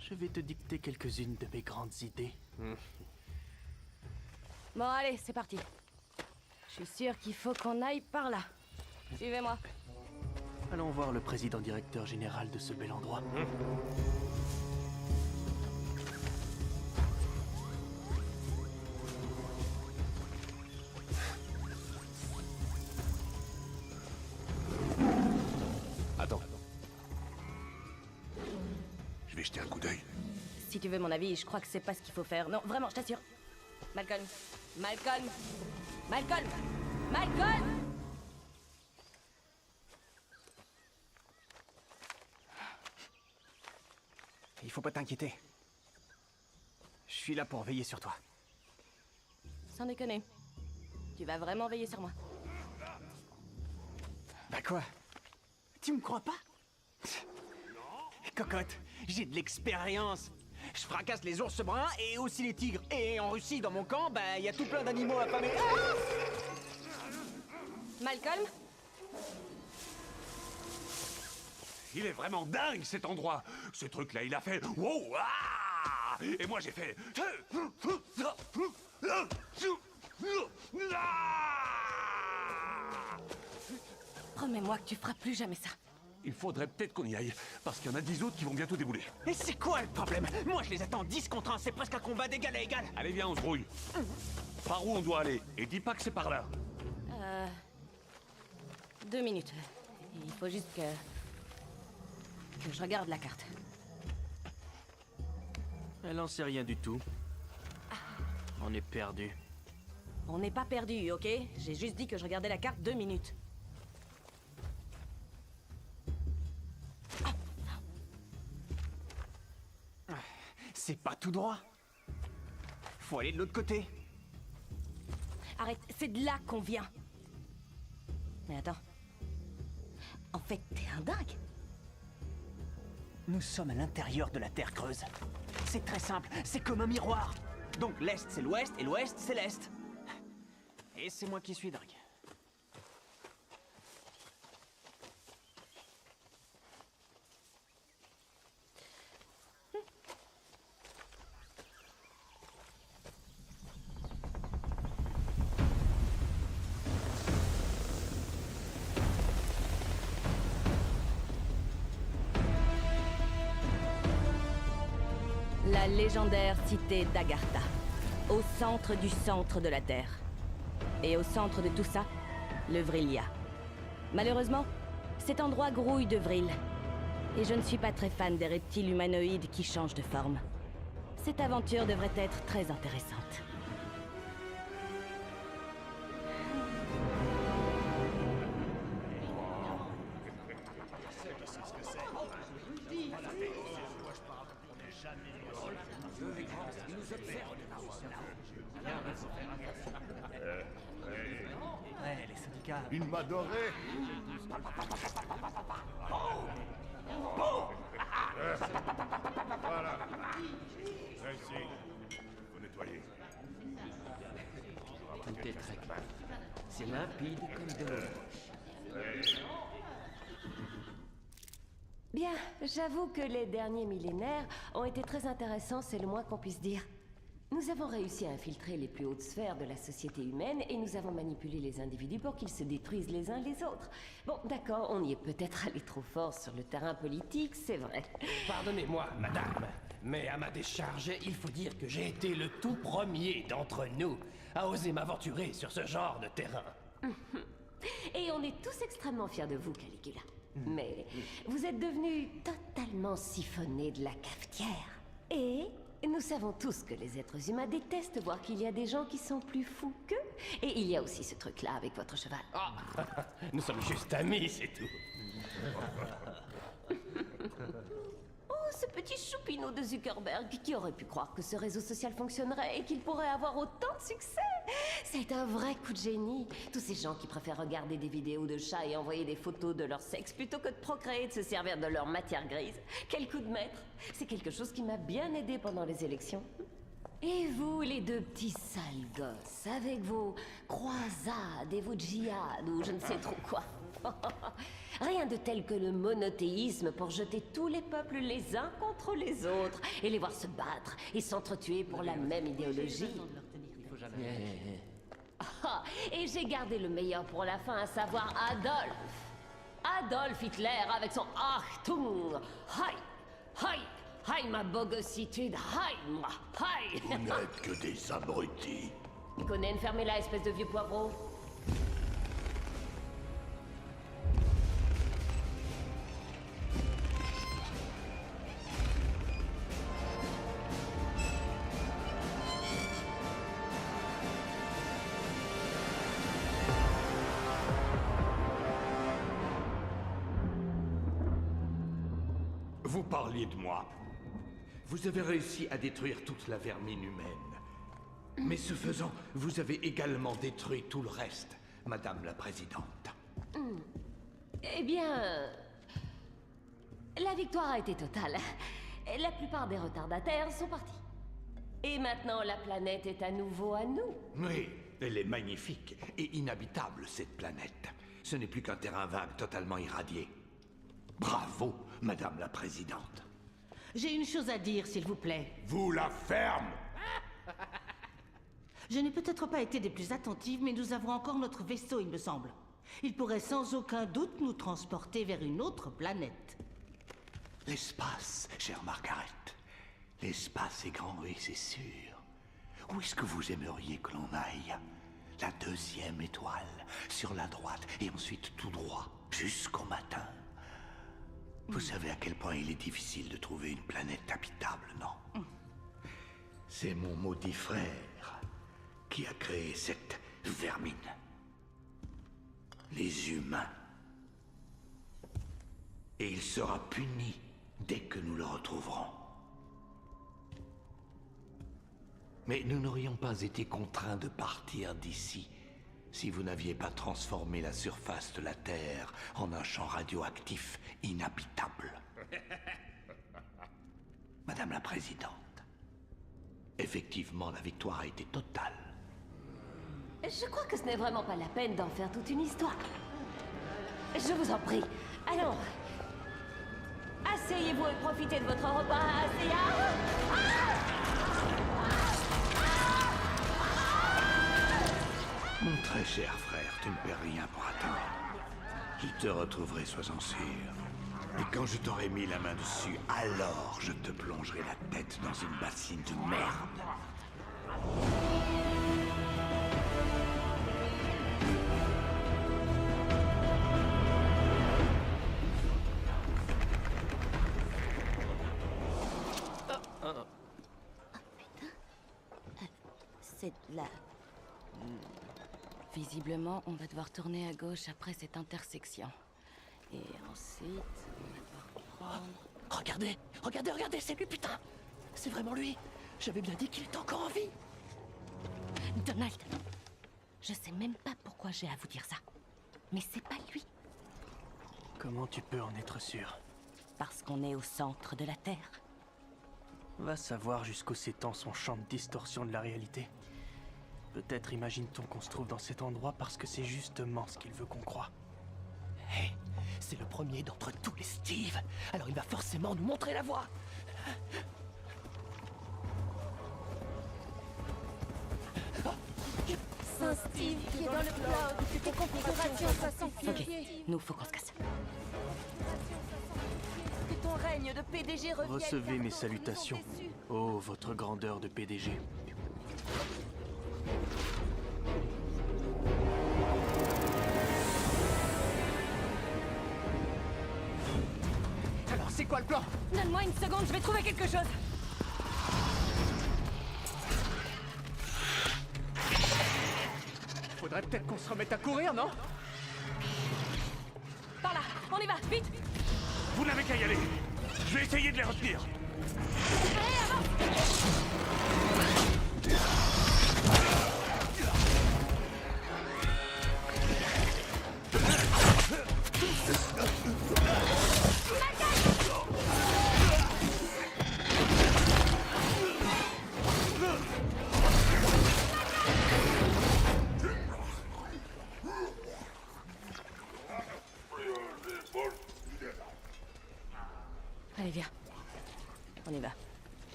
Je vais te dicter quelques-unes de mes grandes idées. Bon, allez, c'est parti. Je suis sûr qu'il faut qu'on aille par là. Suivez-moi. Allons voir le président directeur général de ce bel endroit. Attends. Je vais jeter un coup d'œil. Si tu veux mon avis, je crois que c'est pas ce qu'il faut faire. Non, vraiment, je t'assure. Malcolm. Malcolm. Malcolm. Malcolm. Il faut pas t'inquiéter. Je suis là pour veiller sur toi. Sans déconner. Tu vas vraiment veiller sur moi. Bah quoi? Tu me crois pas? Cocotte, j'ai de l'expérience. Je fracasse les ours bruns et aussi les tigres. Et en Russie, dans mon camp, bah y a tout plein d'animaux affamés. Malcolm? Il est vraiment dingue cet endroit. Ce truc-là, il a fait wow, ah! Et moi j'ai fait. Promets-moi que tu feras plus jamais ça. Il faudrait peut-être qu'on y aille, parce qu'il y en a 10 autres qui vont bientôt débouler. Et c'est quoi le problème? Moi je les attends 10 contre 1, c'est presque un combat d'égal à égal. Allez, viens, on se brouille. Par où on doit aller? Et dis pas que c'est par là. 2 minutes. Il faut juste que je regarde la carte. Elle en sait rien du tout. On est perdu. On n'est pas perdu, ok? J'ai juste dit que je regardais la carte 2 minutes. C'est pas tout droit. Faut aller de l'autre côté. Arrête, c'est de là qu'on vient. Mais attends. En fait, t'es un dingue. Nous sommes à l'intérieur de la Terre creuse. C'est très simple, c'est comme un miroir. Donc l'Est c'est l'Ouest et l'Ouest c'est l'Est. Et c'est moi qui suis dingue. La légendaire cité d'Agartha, au centre du centre de la Terre. Et au centre de tout ça, le Vrillia. Malheureusement, cet endroit grouille de vril. Et je ne suis pas très fan des reptiles humanoïdes qui changent de forme. Cette aventure devrait être très intéressante. Ouais, les syndicats. Il m'a doré. Voilà. Celle-ci, faut nettoyer. Tout est très clair. C'est limpide comme de l'eau. Bien, j'avoue que les derniers millénaires ont été très intéressants, c'est le moins qu'on puisse dire. Nous avons réussi à infiltrer les plus hautes sphères de la société humaine et nous avons manipulé les individus pour qu'ils se détruisent les uns les autres. Bon, d'accord, on y est peut-être allé trop fort sur le terrain politique, c'est vrai. Pardonnez-moi, madame, mais à ma décharge, il faut dire que j'ai été le tout premier d'entre nous à oser m'aventurer sur ce genre de terrain. Et on est tous extrêmement fiers de vous, Caligula. Mais vous êtes devenu totalement siphonné de la cafetière. Et nous savons tous que les êtres humains détestent voir qu'il y a des gens qui sont plus fous qu'eux. Et il y a aussi ce truc-là avec votre cheval. Nous sommes juste amis, c'est tout. Oh, ce petit choupinou de Zuckerberg, qui aurait pu croire que ce réseau social fonctionnerait et qu'il pourrait avoir autant de succès? C'est un vrai coup de génie. Tous ces gens qui préfèrent regarder des vidéos de chats et envoyer des photos de leur sexe plutôt que de procréer et de se servir de leur matière grise. Quel coup de maître! C'est quelque chose qui m'a bien aidé pendant les élections. Et vous, les deux petits sales gosses, avec vos croisades et vos djihad ou je ne sais trop quoi. Rien de tel que le monothéisme pour jeter tous les peuples les uns contre les autres et les voir se battre et s'entretuer pour la même idéologie. Ah, et j'ai gardé le meilleur pour la fin, à savoir Adolf. Adolf Hitler avec son Achtung, Hi, Hi, Hi ma bogossitude, Hi, moi, Hi. Vous n'êtes que des abrutis. Conan, fermez-la, espèce de vieux poivreau. Vous parliez de moi. Vous avez réussi à détruire toute la vermine humaine. Mais ce faisant, vous avez également détruit tout le reste, Madame la Présidente. Eh bien... La victoire a été totale. La plupart des retardataires sont partis. Et maintenant, la planète est à nouveau à nous. Oui, elle est magnifique et inhabitable, cette planète. Ce n'est plus qu'un terrain vague totalement irradié. Bravo, Madame la Présidente. J'ai une chose à dire, s'il vous plaît. Vous la ferme! Je n'ai peut-être pas été des plus attentives, mais nous avons encore notre vaisseau, il me semble. Il pourrait sans aucun doute nous transporter vers une autre planète. L'espace, chère Margaret. L'espace est grand, oui, c'est sûr. Où est-ce que vous aimeriez que l'on aille? La deuxième étoile, sur la droite, et ensuite tout droit, jusqu'au matin. Vous savez à quel point il est difficile de trouver une planète habitable, non? C'est mon maudit frère qui a créé cette vermine. Les humains. Et il sera puni dès que nous le retrouverons. Mais nous n'aurions pas été contraints de partir d'ici si vous n'aviez pas transformé la surface de la Terre en un champ radioactif inhabitable. Madame la Présidente, effectivement, la victoire a été totale. Je crois que ce n'est vraiment pas la peine d'en faire toute une histoire. Je vous en prie. Allons. Asseyez-vous et profitez de votre repas. Mon très cher frère, tu ne perds rien pour attendre. Je te retrouverai, sois-en sûr. Et quand je t'aurai mis la main dessus, alors je te plongerai la tête dans une bassine de merde. C'est là. Visiblement, on va devoir tourner à gauche après cette intersection. Et ensuite, on va devoir prendre... Regardez, regardez, regardez, c'est lui, putain! C'est vraiment lui! J'avais bien dit qu'il était encore en vie! Donald! Je sais même pas pourquoi j'ai à vous dire ça. Mais c'est pas lui. Comment tu peux en être sûr? Parce qu'on est au centre de la Terre. Va savoir jusqu'où s'étend son champ de distorsion de la réalité. Peut-être imagine-t-on qu'on se trouve dans cet endroit parce que c'est justement ce qu'il veut qu'on croie. Hé, c'est le premier d'entre tous les Steve. Alors il va forcément nous montrer la voie. Saint Steve qui est dans le cloud. Tes configurations soient sanctifiées. Ok, nous, faut qu'on se casse. Que ton règne de PDG revienne. Recevez mes salutations. Oh, votre grandeur de PDG. Alors c'est quoi le plan? Donne-moi une seconde, je vais trouver quelque chose. Faudrait peut-être qu'on se remette à courir, non? Par là, on y va, vite! Vous n'avez qu'à y aller. Je vais essayer de les retenir. Allez, avance! viens. On y va.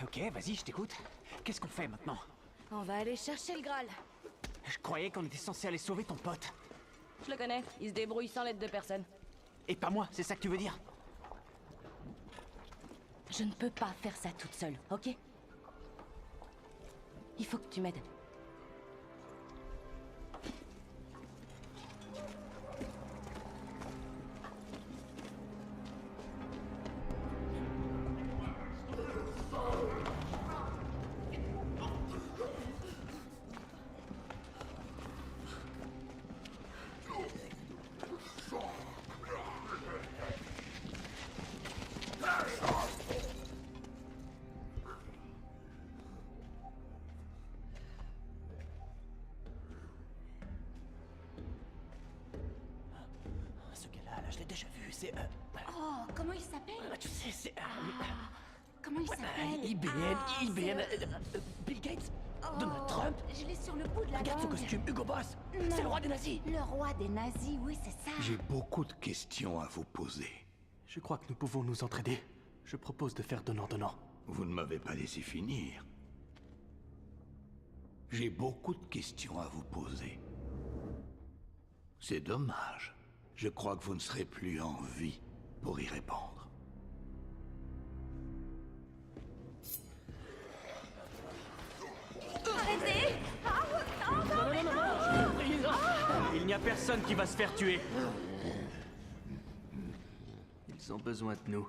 Ok, vas-y, je t'écoute. Qu'est-ce qu'on fait maintenant? On va aller chercher le Graal. Je croyais qu'on était censé aller sauver ton pote. Je le connais, il se débrouille sans l'aide de personne. Et pas moi, c'est ça que tu veux dire? Je ne peux pas faire ça toute seule, ok? Il faut que tu m'aides. Ce gars-là, je l'ai déjà vu, c'est... Oh, comment il s'appelle? tu sais, c'est... Comment il s'appelle? IBM, Bill Gates, Donald Trump. Je l'ai sur le bout de la Regarde ce langue. costume, Hugo Boss. Non. C'est le roi des nazis. Le roi des nazis, oui, c'est ça. J'ai beaucoup de questions à vous poser. Je crois que nous pouvons nous entraider. Je propose de faire donnant-donnant. Vous ne m'avez pas laissé finir. J'ai beaucoup de questions à vous poser. C'est dommage. Je crois que vous ne serez plus en vie pour y répondre. Arrêtez! Il n'y a personne qui va se faire tuer. Ils ont besoin de nous.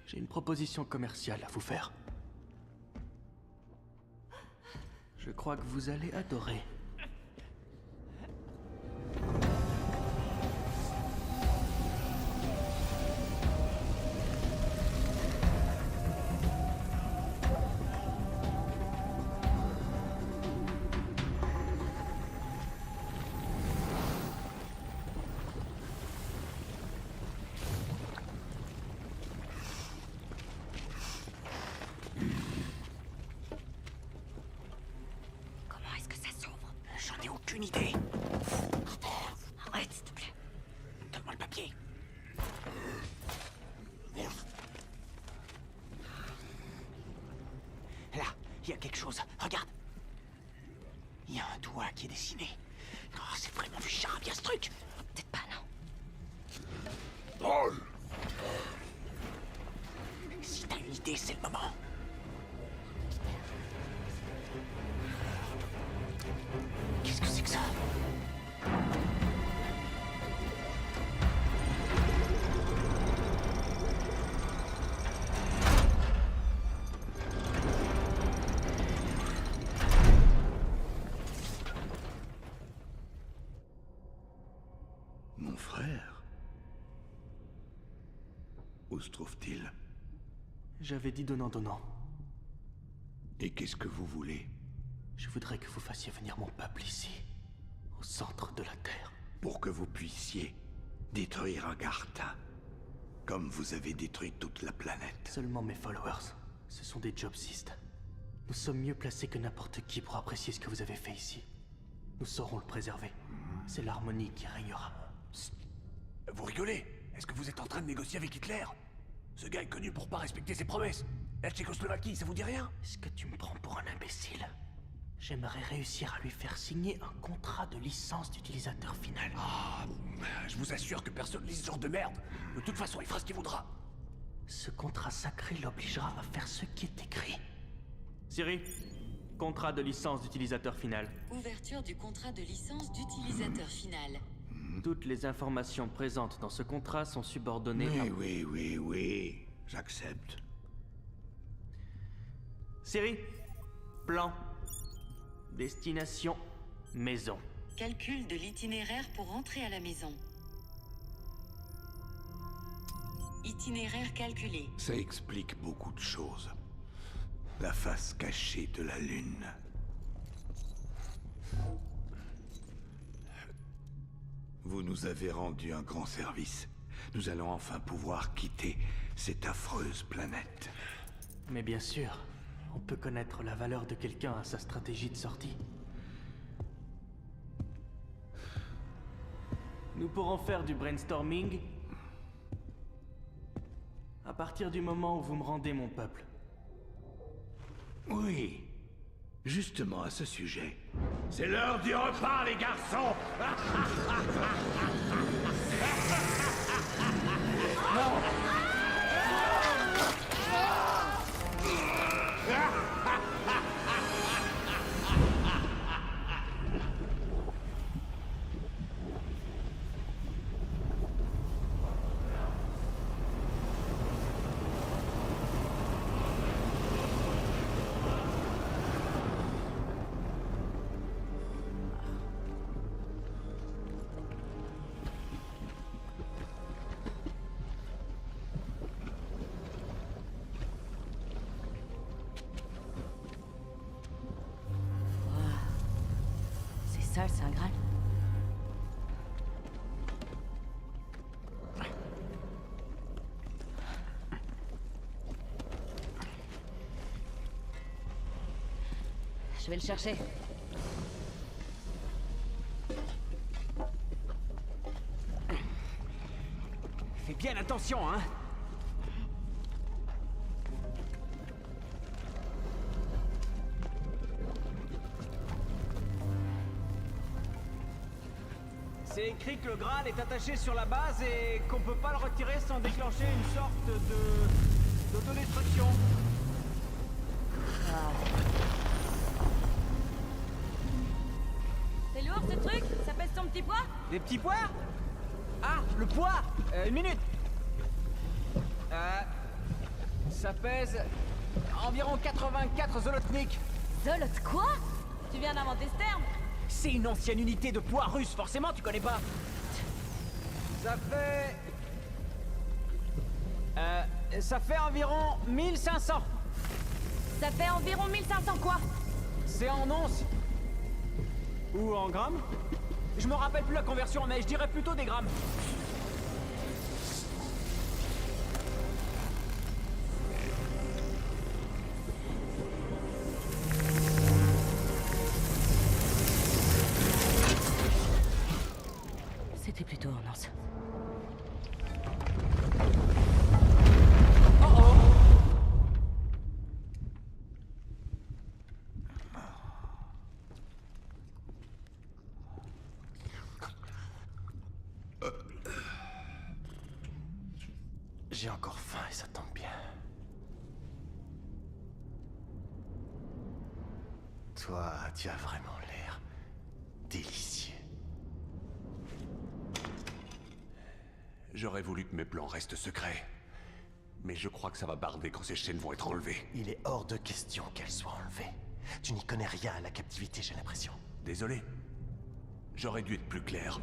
J'ai une proposition commerciale à vous faire. Je crois que vous allez adorer. Comment est-ce que ça s'ouvre? J'en ai aucune idée. Arrête, s'il te plaît. Donne-moi le papier. Là, il y a quelque chose. Regarde. Il y a un doigt qui est dessiné. Oh, c'est vraiment du charabia ce truc. Peut-être pas, non. Si t'as une idée, c'est le moment. Qu'est-ce que c'est que ça? Mon frère? Où se trouve-t-il? J'avais dit donnant-donnant. Et qu'est-ce que vous voulez? Je voudrais que vous fassiez venir mon peuple ici, au centre de la Terre. Pour que vous puissiez détruire Agartha, comme vous avez détruit toute la planète. Seulement mes followers. Ce sont des jobsistes. Nous sommes mieux placés que n'importe qui pour apprécier ce que vous avez fait ici. Nous saurons le préserver. C'est l'harmonie qui régnera. Vous rigolez? Est-ce que vous êtes en train de négocier avec Hitler? Ce gars est connu pour pas respecter ses promesses. La Tchécoslovaquie, ça vous dit rien? Est-ce que tu me prends pour un imbécile? J'aimerais réussir à lui faire signer un contrat de licence d'utilisateur final. Ah, je vous assure que personne lit ce genre de merde. De toute façon, il fera ce qu'il voudra. Ce contrat sacré l'obligera à faire ce qui est écrit. Siri, contrat de licence d'utilisateur final. Ouverture du contrat de licence d'utilisateur final. Toutes les informations présentes dans ce contrat sont subordonnées à... Oui, j'accepte. Siri, plan. Destination, maison. Calcul de l'itinéraire pour entrer à la maison. Itinéraire calculé. Ça explique beaucoup de choses. La face cachée de la Lune. Vous nous avez rendu un grand service. Nous allons enfin pouvoir quitter cette affreuse planète. Mais bien sûr, on peut connaître la valeur de quelqu'un à sa stratégie de sortie. Nous pourrons faire du brainstorming à partir du moment où vous me rendez mon peuple. Oui. Justement à ce sujet. C'est l'heure du repas, les garçons. C'est ça le Saint Graal? Je vais le chercher. Fais bien attention, hein. C'est écrit que le Graal est attaché sur la base et qu'on peut pas le retirer sans déclencher une sorte d'autodestruction. C'est lourd ce truc? Ça pèse ton petit poids? Des petits pois? Ah, le poids. Une minute. Ça pèse environ 84 zolotnik. Zolot quoi? Tu viens d'inventer ce terme? C'est une ancienne unité de poids russe, forcément tu connais pas. Ça fait environ 1500. Ça fait environ 1500 quoi? C'est en onces. Ou en grammes? Je me rappelle plus la conversion, mais je dirais plutôt des grammes. C'était plutôt en once. J'ai encore faim et ça tombe bien. Toi, tu as vraiment l'air délicieux. J'aurais voulu que mes plans restent secrets. Mais je crois que ça va barder quand ces chaînes vont être enlevées. Il est hors de question qu'elles soient enlevées. Tu n'y connais rien à la captivité, j'ai l'impression. Désolé. J'aurais dû être plus clair.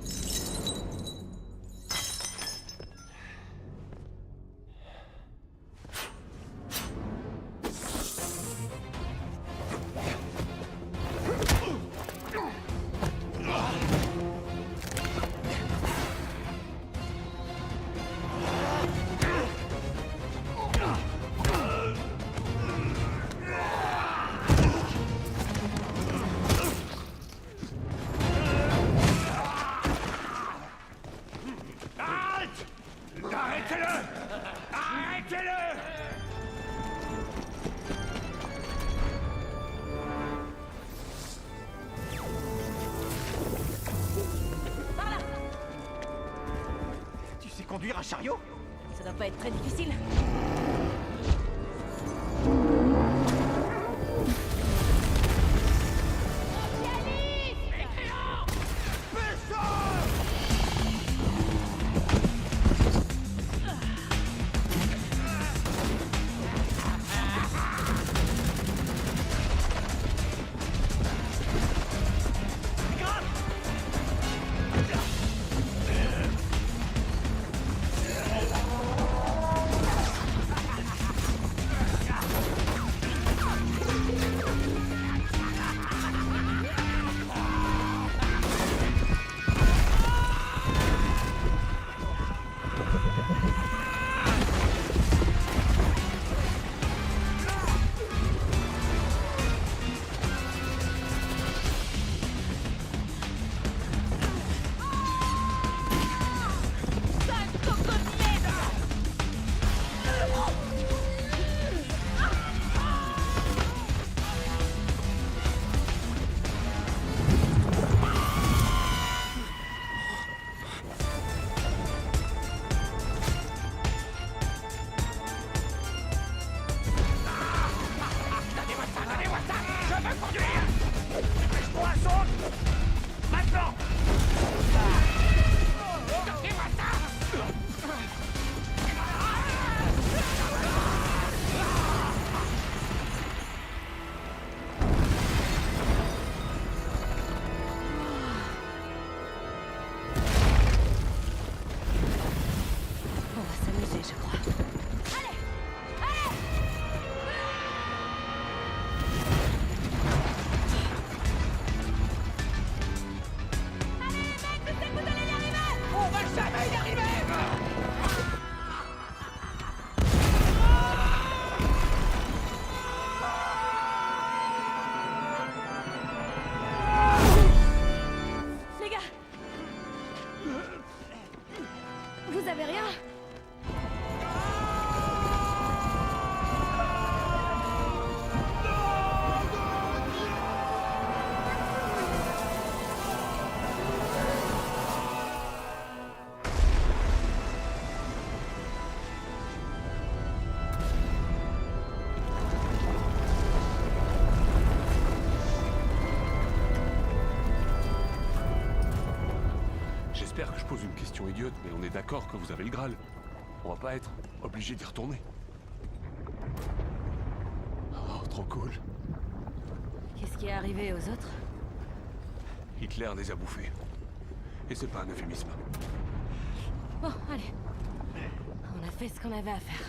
Conduire un chariot? Ça doit pas être très difficile. J'espère que je pose une question idiote, mais on est d'accord que vous avez le Graal. On va pas être obligé d'y retourner. Oh, trop cool. Qu'est-ce qui est arrivé aux autres? Hitler les a bouffés. Et c'est pas un euphémisme. Bon, allez. On a fait ce qu'on avait à faire.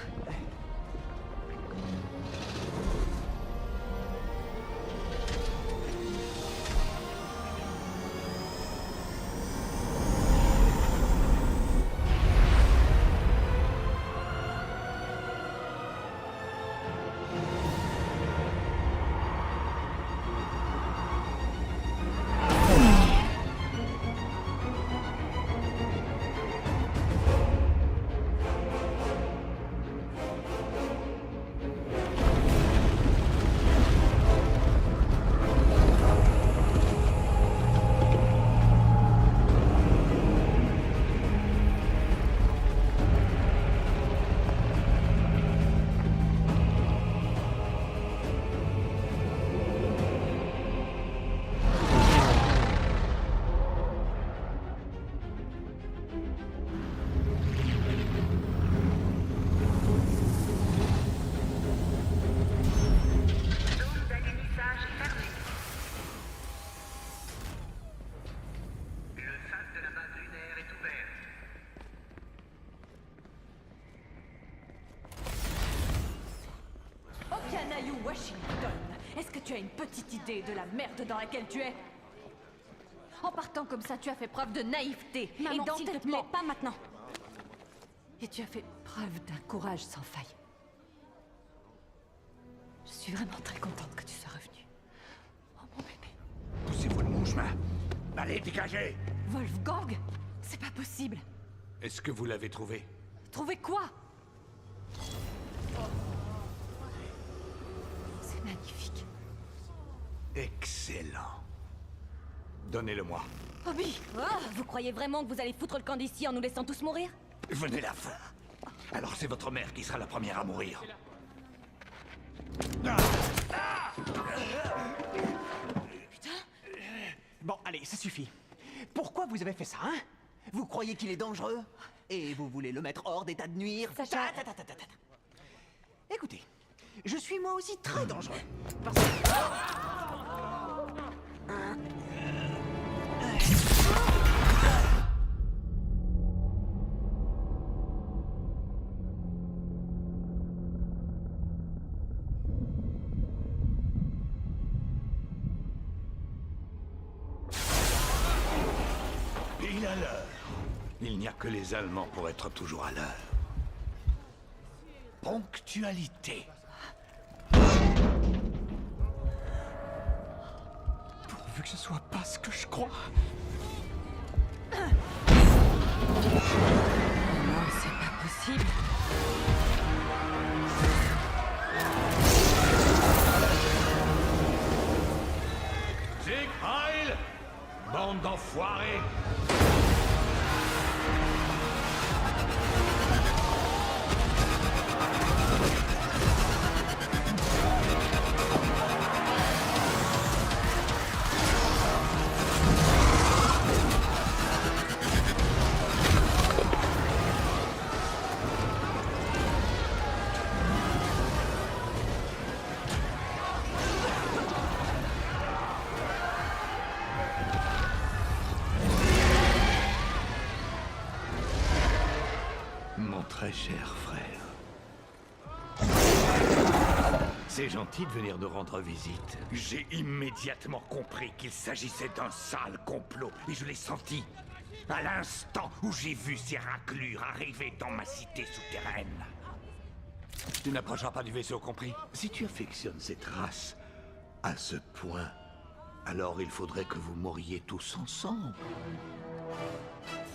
Washington, est-ce que tu as une petite idée de la merde dans laquelle tu es? En partant comme ça, tu as fait preuve de naïveté Maman, et d'entêtement. s'il te plaît, pas maintenant. Et tu as fait preuve d'un courage sans faille. Je suis vraiment très contente que tu sois revenu. Oh mon bébé. Poussez-vous de mon chemin. Allez, dégagez! Wolfgang, c'est pas possible. Est-ce que vous l'avez trouvé? Trouver quoi? C'est magnifique. Excellent. Donnez-le-moi. Obi, vous croyez vraiment que vous allez foutre le camp d'ici en nous laissant tous mourir? Venez la fin. Alors c'est votre mère qui sera la première à mourir. Bon, allez, ça suffit. Pourquoi vous avez fait ça, hein? Vous croyez qu'il est dangereux? Et vous voulez le mettre hors d'état de nuire? Sacha... Écoutez, je suis moi aussi très dangereux. Parce que... Pile à l'heure. Il n'y a que les Allemands pour être toujours à l'heure. Ponctualité. Pourvu que ce soit pas ce que je crois. Non, c'est pas possible. Sieg Heil! Bande d'enfoirés! Mon très cher frère. C'est gentil de venir nous rendre visite. J'ai immédiatement compris qu'il s'agissait d'un sale complot, et je l'ai senti à l'instant où j'ai vu ces raclures arriver dans ma cité souterraine. Tu n'approcheras pas du vaisseau, compris? Si tu affectionnes cette race à ce point, alors il faudrait que vous mouriez tous ensemble.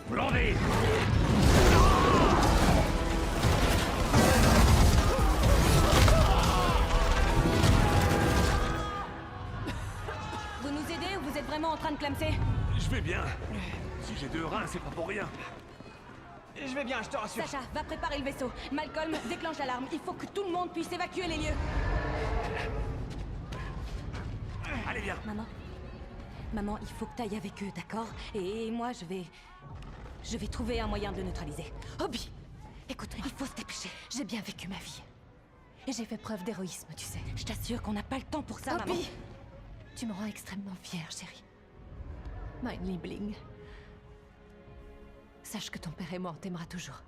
Blondie! Vous nous aidez ou vous êtes vraiment en train de clamser? Je vais bien. Si j'ai 2 reins, c'est pas pour rien. Je vais bien, je te rassure. Sacha, va préparer le vaisseau. Malcolm, déclenche l'alarme. Il faut que tout le monde puisse évacuer les lieux. Allez, viens. Maman, il faut que t'ailles avec eux, d'accord? Et moi, je vais... Je vais trouver un moyen de le neutraliser. Obi, écoute-moi, il faut se dépêcher. J'ai bien vécu ma vie. Et j'ai fait preuve d'héroïsme, tu sais. Je t'assure qu'on n'a pas le temps pour ça, maman. Obi, tu me rends extrêmement fière, chérie. Mein Liebling. Sache que ton père est mort, t'aimera toujours.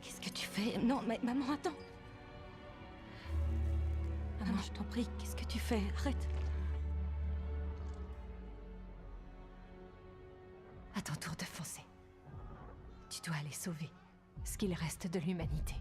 Qu'est-ce que tu fais? Non, mais maman, attends. Maman, je t'en prie, qu'est-ce que tu fais? Arrête. À ton tour de foncer. Tu dois aller sauver ce qu'il reste de l'humanité.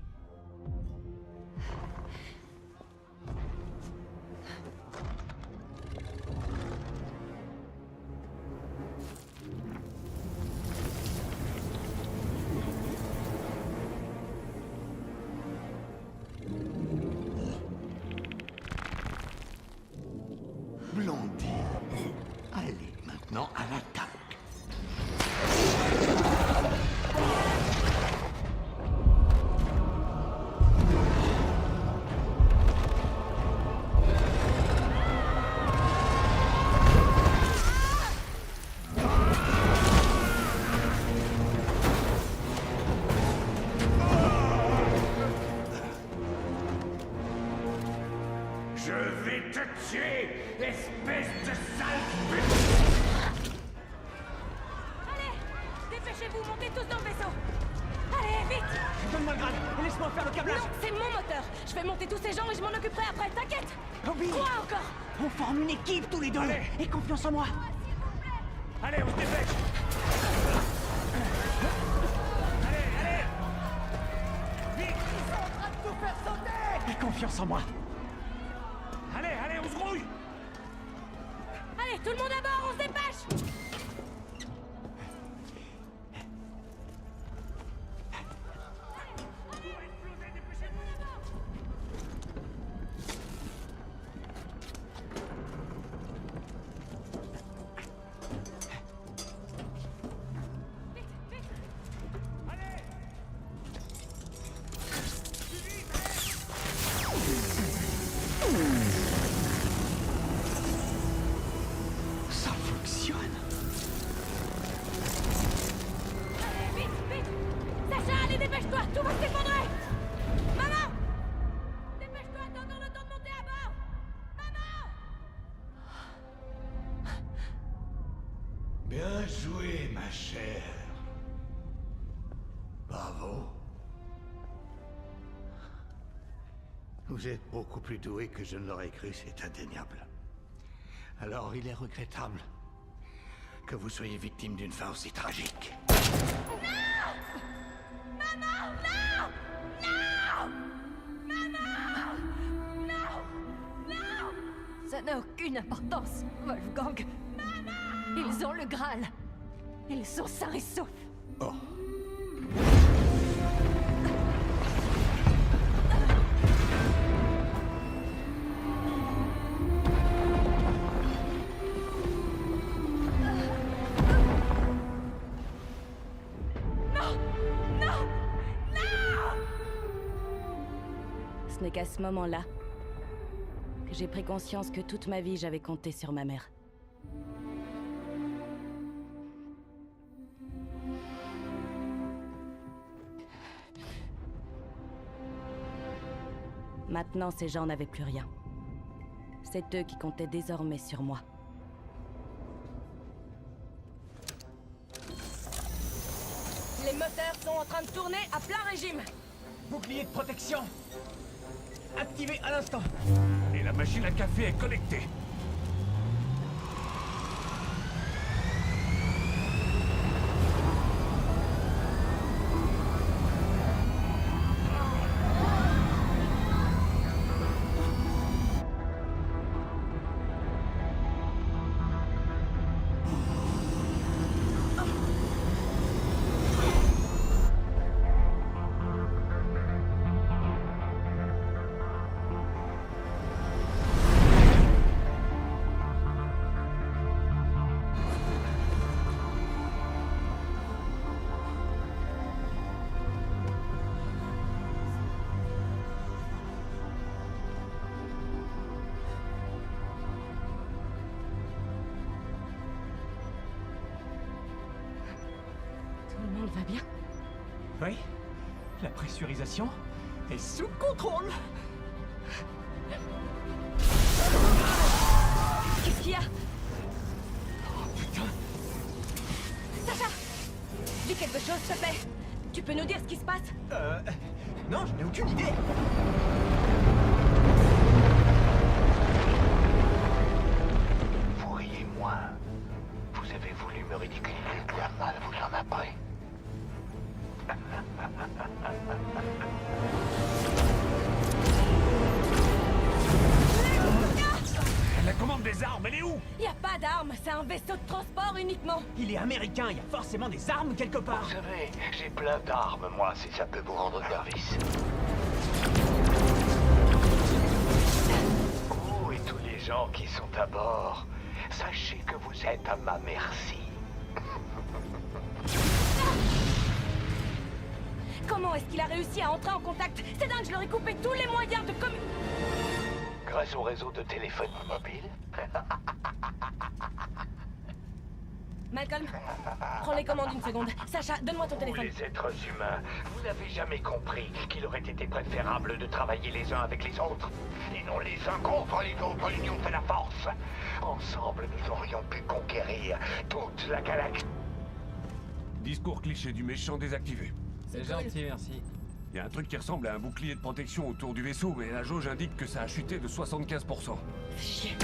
Blondie, allez maintenant à l'attaque. Je vais te tuer, espèce de sale pute! Allez, dépêchez-vous, montez tous dans le vaisseau. Allez, vite! Donne-moi le grade et laisse-moi faire le câblage. Non, c'est mon moteur. Je vais monter tous ces gens et je m'en occuperai après, t'inquiète. Obi, Quoi encore? on forme une équipe tous les deux. Allez. Et confiance en moi. Allez, on se dépêche! Allez, allez! Vite! Ils sont en train de tout faire sauter! Et confiance en moi. Allez, allez, on se grouille! Allez, tout le monde à bord, on se dépêche. Ça fonctionne. Allez, vite, vite. Sacha, allez, dépêche-toi, tout va s'effondrer. Maman! Dépêche-toi, attendons le temps de monter à bord. Maman! Bien joué, ma chère. Bravo. Vous êtes beaucoup plus doué que je ne l'aurais cru, c'est indéniable. Alors il est regrettable que vous soyez victime d'une fin aussi tragique. Maman, non! Non! Maman! Non! Non! Ça n'a aucune importance, Wolfgang. Ils ont le Graal. Ils sont sains et saufs. Oh. Ce n'est qu'à ce moment-là que j'ai pris conscience que toute ma vie j'avais compté sur ma mère. Maintenant, ces gens n'avaient plus rien. C'est eux qui comptaient désormais sur moi. Les moteurs sont en train de tourner à plein régime. Bouclier de protection. Activé à l'instant. Et la machine à café est connectée. monde va bien? Oui, la pressurisation est sous contrôle. Qu'est-ce qu'il y a? Oh putain. Sacha! Dis quelque chose, s'il te plaît. Tu peux nous dire ce qui se passe? Non, je n'ai aucune idée. Vous riez moins. Vous avez voulu me ridiculiser, la mal vous en a pris. La commande des armes, elle est où? Y a pas d'armes, c'est un vaisseau de transport uniquement. Il est américain, il y a forcément des armes quelque part. Vous savez, j'ai plein d'armes, moi, si ça peut vous rendre service. Vous et tous les gens qui sont à bord, sachez que vous êtes à ma merci. Comment est-ce qu'il a réussi à entrer en contact? C'est dingue, je leur ai coupé tous les moyens de Grâce au réseau de téléphonie mobile. Malcolm, prends les commandes une seconde. Sacha, donne-moi ton Vous, téléphone. les êtres humains, vous n'avez jamais compris qu'il aurait été préférable de travailler les uns avec les autres, et non les uns contre les autres. L'union fait la force. Ensemble, nous aurions pu conquérir toute la galaxie. Discours cliché du méchant désactivé. C'est gentil, merci. Il y a un truc qui ressemble à un bouclier de protection autour du vaisseau, mais la jauge indique que ça a chuté de 75%. Chier.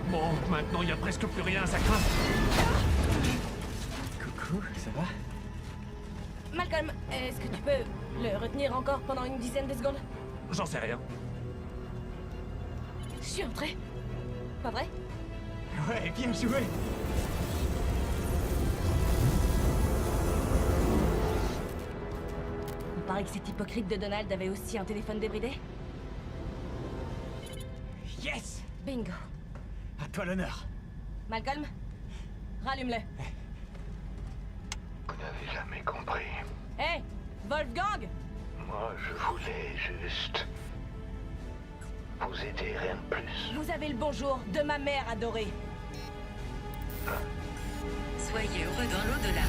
Bon, maintenant il y a presque plus rien, ça craint. Coucou, ça va? Malcolm, est-ce que tu peux le retenir encore pendant une dizaine de secondes? J'en sais rien. Je suis entré. Pas vrai? Ouais, bien joué. Il paraît que cet hypocrite de Donald avait aussi un téléphone débridé. Yes! Bingo. À toi l'honneur. Malcolm, rallume-le. Vous n'avez jamais compris. Hé, Wolfgang! Moi, je voulais juste vous aider, rien de plus. Vous avez le bonjour de ma mère adorée. Soyez heureux dans l'au-delà.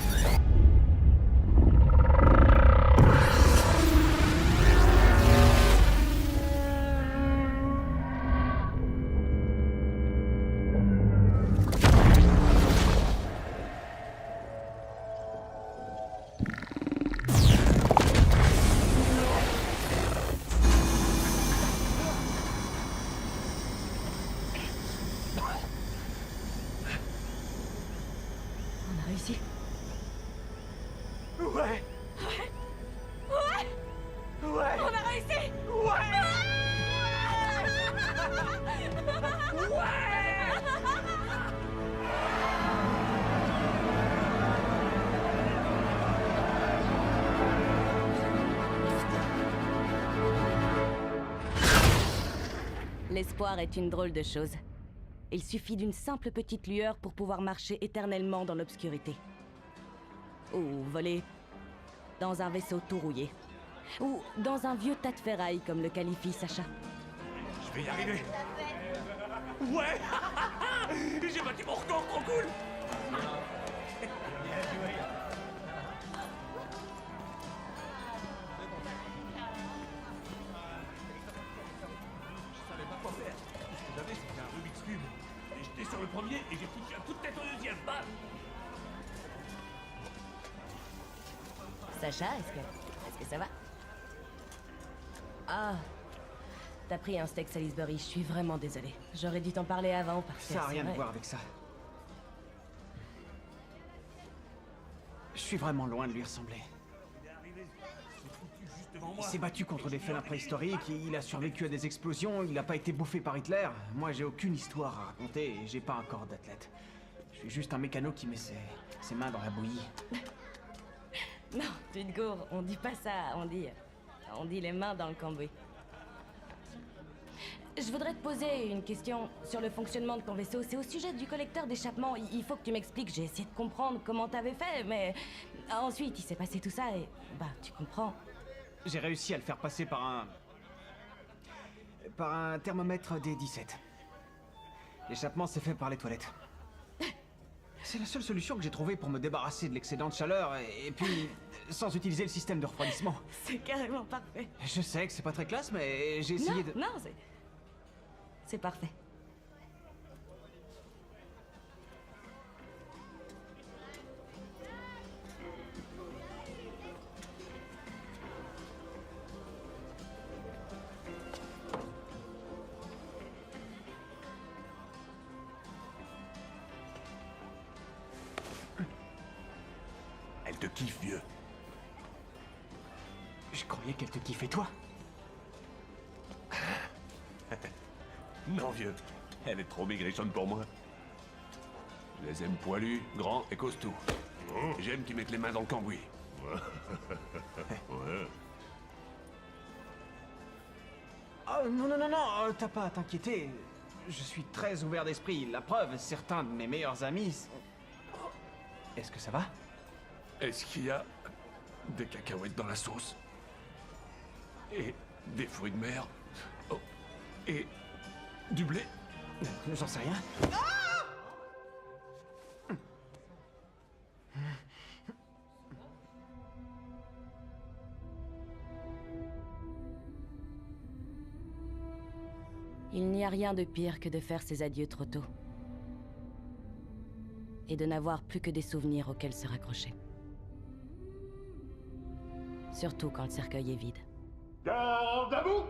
On a réussi. Ouais. Ouais. Ouais. On a réussi. L'espoir est une drôle de chose. Il suffit d'une simple petite lueur pour pouvoir marcher éternellement dans l'obscurité. Ou voler dans un vaisseau tout rouillé. Ou dans un vieux tas de ferraille comme le qualifie Sacha. Je vais y arriver. Ouais. J'ai battu mon record, trop cool. Je savais pas quoi faire. Ce que j'avais, c'était un Rubik's Cube. Et j'étais sur le premier et j'ai foutu un coup de tête au deuxième. Bam. Sacha, est-ce que ça va? Ah, t'as pris un steak Salisbury, je suis vraiment désolée. J'aurais dû t'en parler avant parce que Ça n'a c'est rien à vrai. voir avec ça. Je suis vraiment loin de lui ressembler. Il s'est battu contre des félins préhistoriques, il a survécu à des explosions, il n'a pas été bouffé par Hitler. Moi, j'ai aucune histoire à raconter et j'ai pas un corps d'athlète. Je suis juste un mécano qui met ses mains dans la bouillie. Non, tu te gourres, on dit pas ça, on dit les mains dans le cambouis. Je voudrais te poser une question sur le fonctionnement de ton vaisseau. C'est au sujet du collecteur d'échappement. Il faut que tu m'expliques. J'ai essayé de comprendre comment t'avais fait, mais ensuite il s'est passé tout ça et bah tu comprends. J'ai réussi à le faire passer par un thermomètre D17. L'échappement s'est fait par les toilettes. C'est la seule solution que j'ai trouvée pour me débarrasser de l'excédent de chaleur et puis sans utiliser le système de refroidissement. C'est carrément parfait. Je sais que c'est pas très classe, mais j'ai essayé de... Non, c'est parfait. Elle te kiffe, vieux. Je croyais qu'elle te kiffait toi. Non, vieux. Elle est trop maigrichonne pour moi. Je les aime poilus, grands et costauds. J'aime qu'ils mettent les mains dans le cambouis. Ouais. Oh, non, t'as pas à t'inquiéter. Je suis très ouvert d'esprit. La preuve, certains de mes meilleurs amis sont... Est-ce que ça va? Est-ce qu'il y a des cacahuètes dans la sauce? Et des fruits de mer? Oh. Et du blé? J'en sais rien. Il n'y a rien de pire que de faire ses adieux trop tôt. Et de n'avoir plus que des souvenirs auxquels se raccrocher. Surtout quand le cercueil est vide. Garde à vous!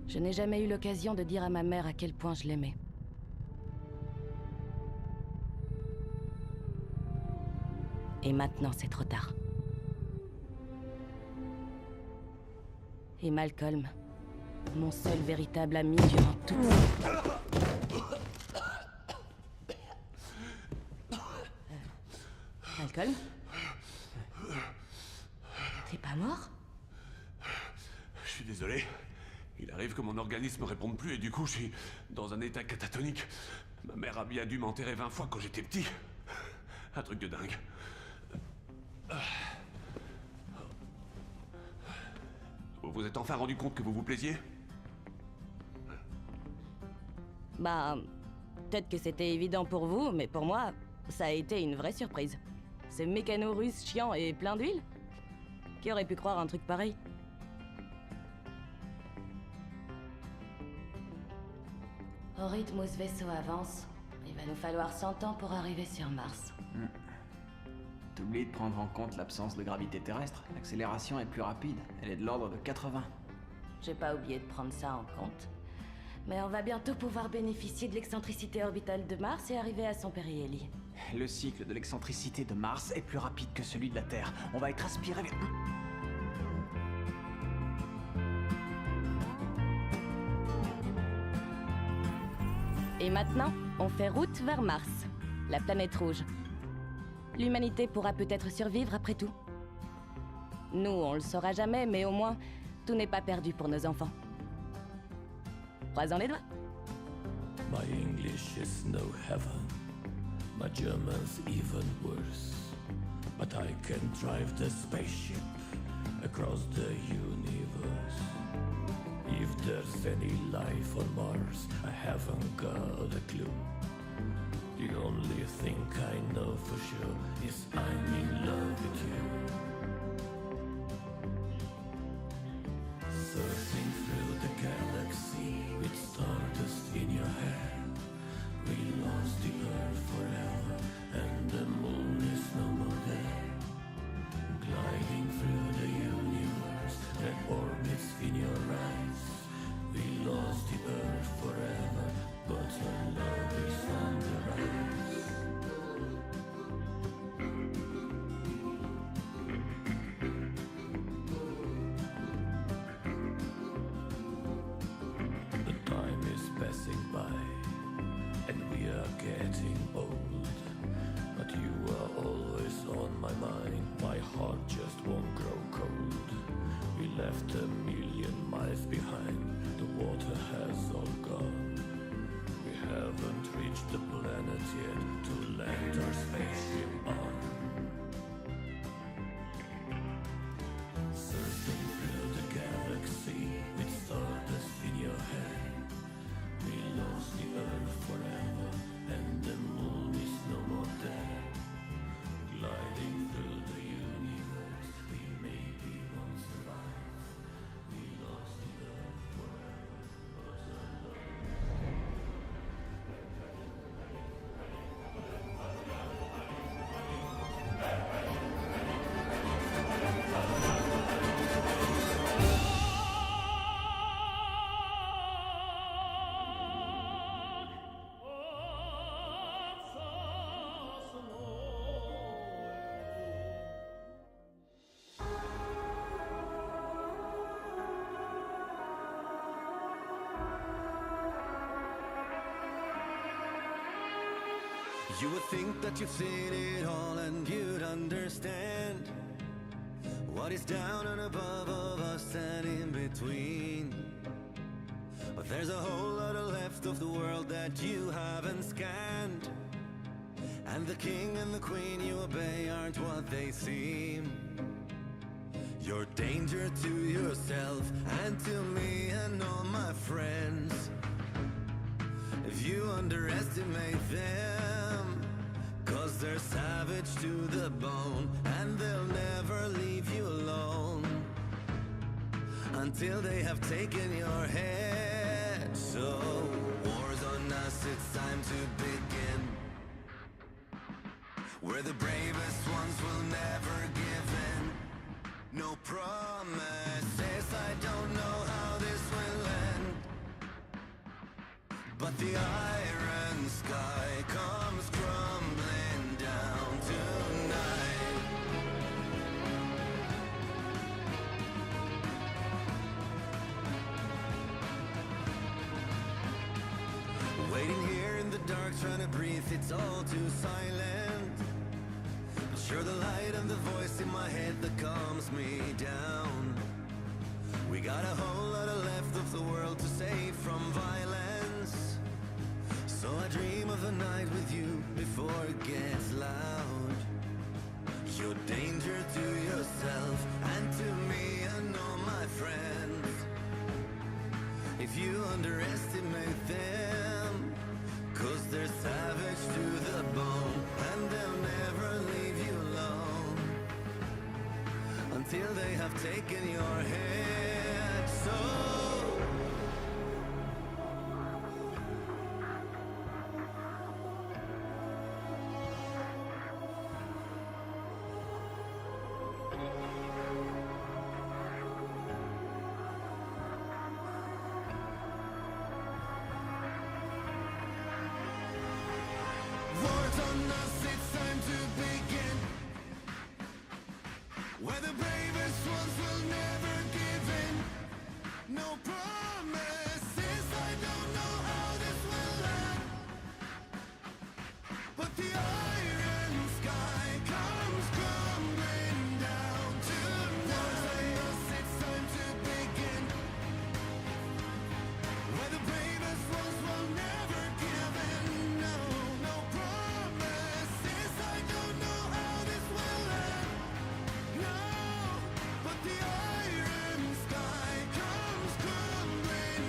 Je n'ai jamais eu l'occasion de dire à ma mère à quel point je l'aimais. Et maintenant, c'est trop tard. Et Malcolm, mon seul véritable ami durant tout... Malcolm? T'es pas mort? Je suis désolé. Il arrive que mon organisme ne réponde plus et du coup, je suis dans un état catatonique. Ma mère a bien dû m'enterrer 20 fois quand j'étais petit. Un truc de dingue. Vous vous êtes enfin rendu compte que vous vous plaisiez? Bah... peut-être que c'était évident pour vous, mais pour moi, ça a été une vraie surprise. Ce mécano russe chiant et plein d'huile? Qui aurait pu croire un truc pareil? Au rythme où ce vaisseau avance, il va nous falloir 100 ans pour arriver sur Mars. T'oublies de prendre en compte l'absence de gravité terrestre. L'accélération est plus rapide. Elle est de l'ordre de 80. J'ai pas oublié de prendre ça en compte. Mais on va bientôt pouvoir bénéficier de l'excentricité orbitale de Mars et arriver à son périhélie. Le cycle de l'excentricité de Mars est plus rapide que celui de la Terre. On va être aspiré vers... Et maintenant, on fait route vers Mars, la planète rouge. L'humanité pourra peut-être survivre après tout. Nous, on le saura jamais, mais au moins, tout n'est pas perdu pour nos enfants. Croisons les doigts. My English is no heaven. My German's even worse. But I can drive the spaceship across the universe. If there's any life on Mars, I haven't got a clue. The only thing I know for sure is I'm in love with you. Surfing through the galaxy with stardust in your hair. We lost the Earth forever and the moon is no more there. Gliding through the universe that orbits in your eyes. We lost the Earth forever, but our love is on the rise. The time is passing by, and we are getting old. But you are always on my mind, my heart just won't grow cold. We left 1,000,000 miles behind, the water has all gone. We haven't reached the planet yet to land our spaceship on. Surfing through the You would think that you've seen it all and you'd understand what is down and above of us and in between. But there's a whole lot of left of the world that you haven't scanned. And the king and the queen you obey aren't what they seem. You're danger to yourself and to me and all my friends. If you underestimate them, 'cause they're savage to the bone, and they'll never leave you alone until they have taken your head. So, war's on us, it's time to begin. We're the bravest ones, will never give in. No promises, I don't know how this will end. But the iron sky comes crumbling down tonight. Waiting here in the dark, trying to breathe, it's all too silent. But sure, the light and the voice in my head that calms me down. We got a whole lot of left of the world to save from violence. So I dream of a night with you before it gets loud. You're danger to yourself and to me and all my friends. If you underestimate them, 'cause they're savage to the bone, and they'll never leave you alone until they have taken your head. So war's on us, it's time to begin. Where the bravest ones will never give in. No promises, I don't know how this will end. But the iron sky comes crumbling down tonight. War's on us, it's time to begin. Where the bravest ones will never give in. No, no promises, I don't know how this will end. No, but the iron sky comes crumbling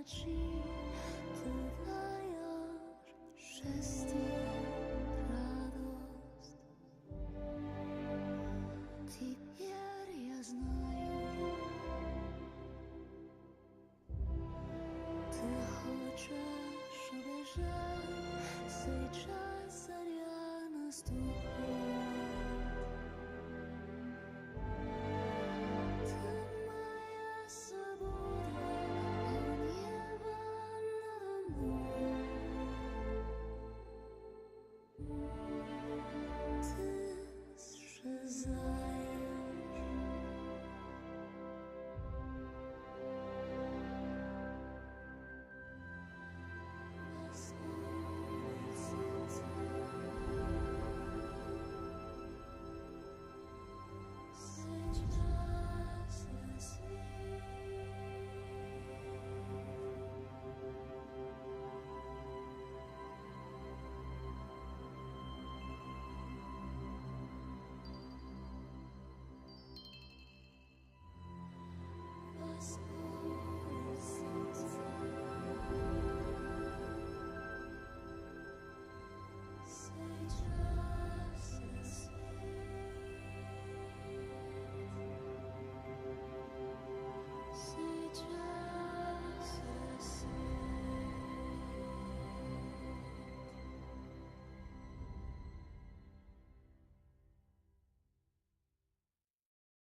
she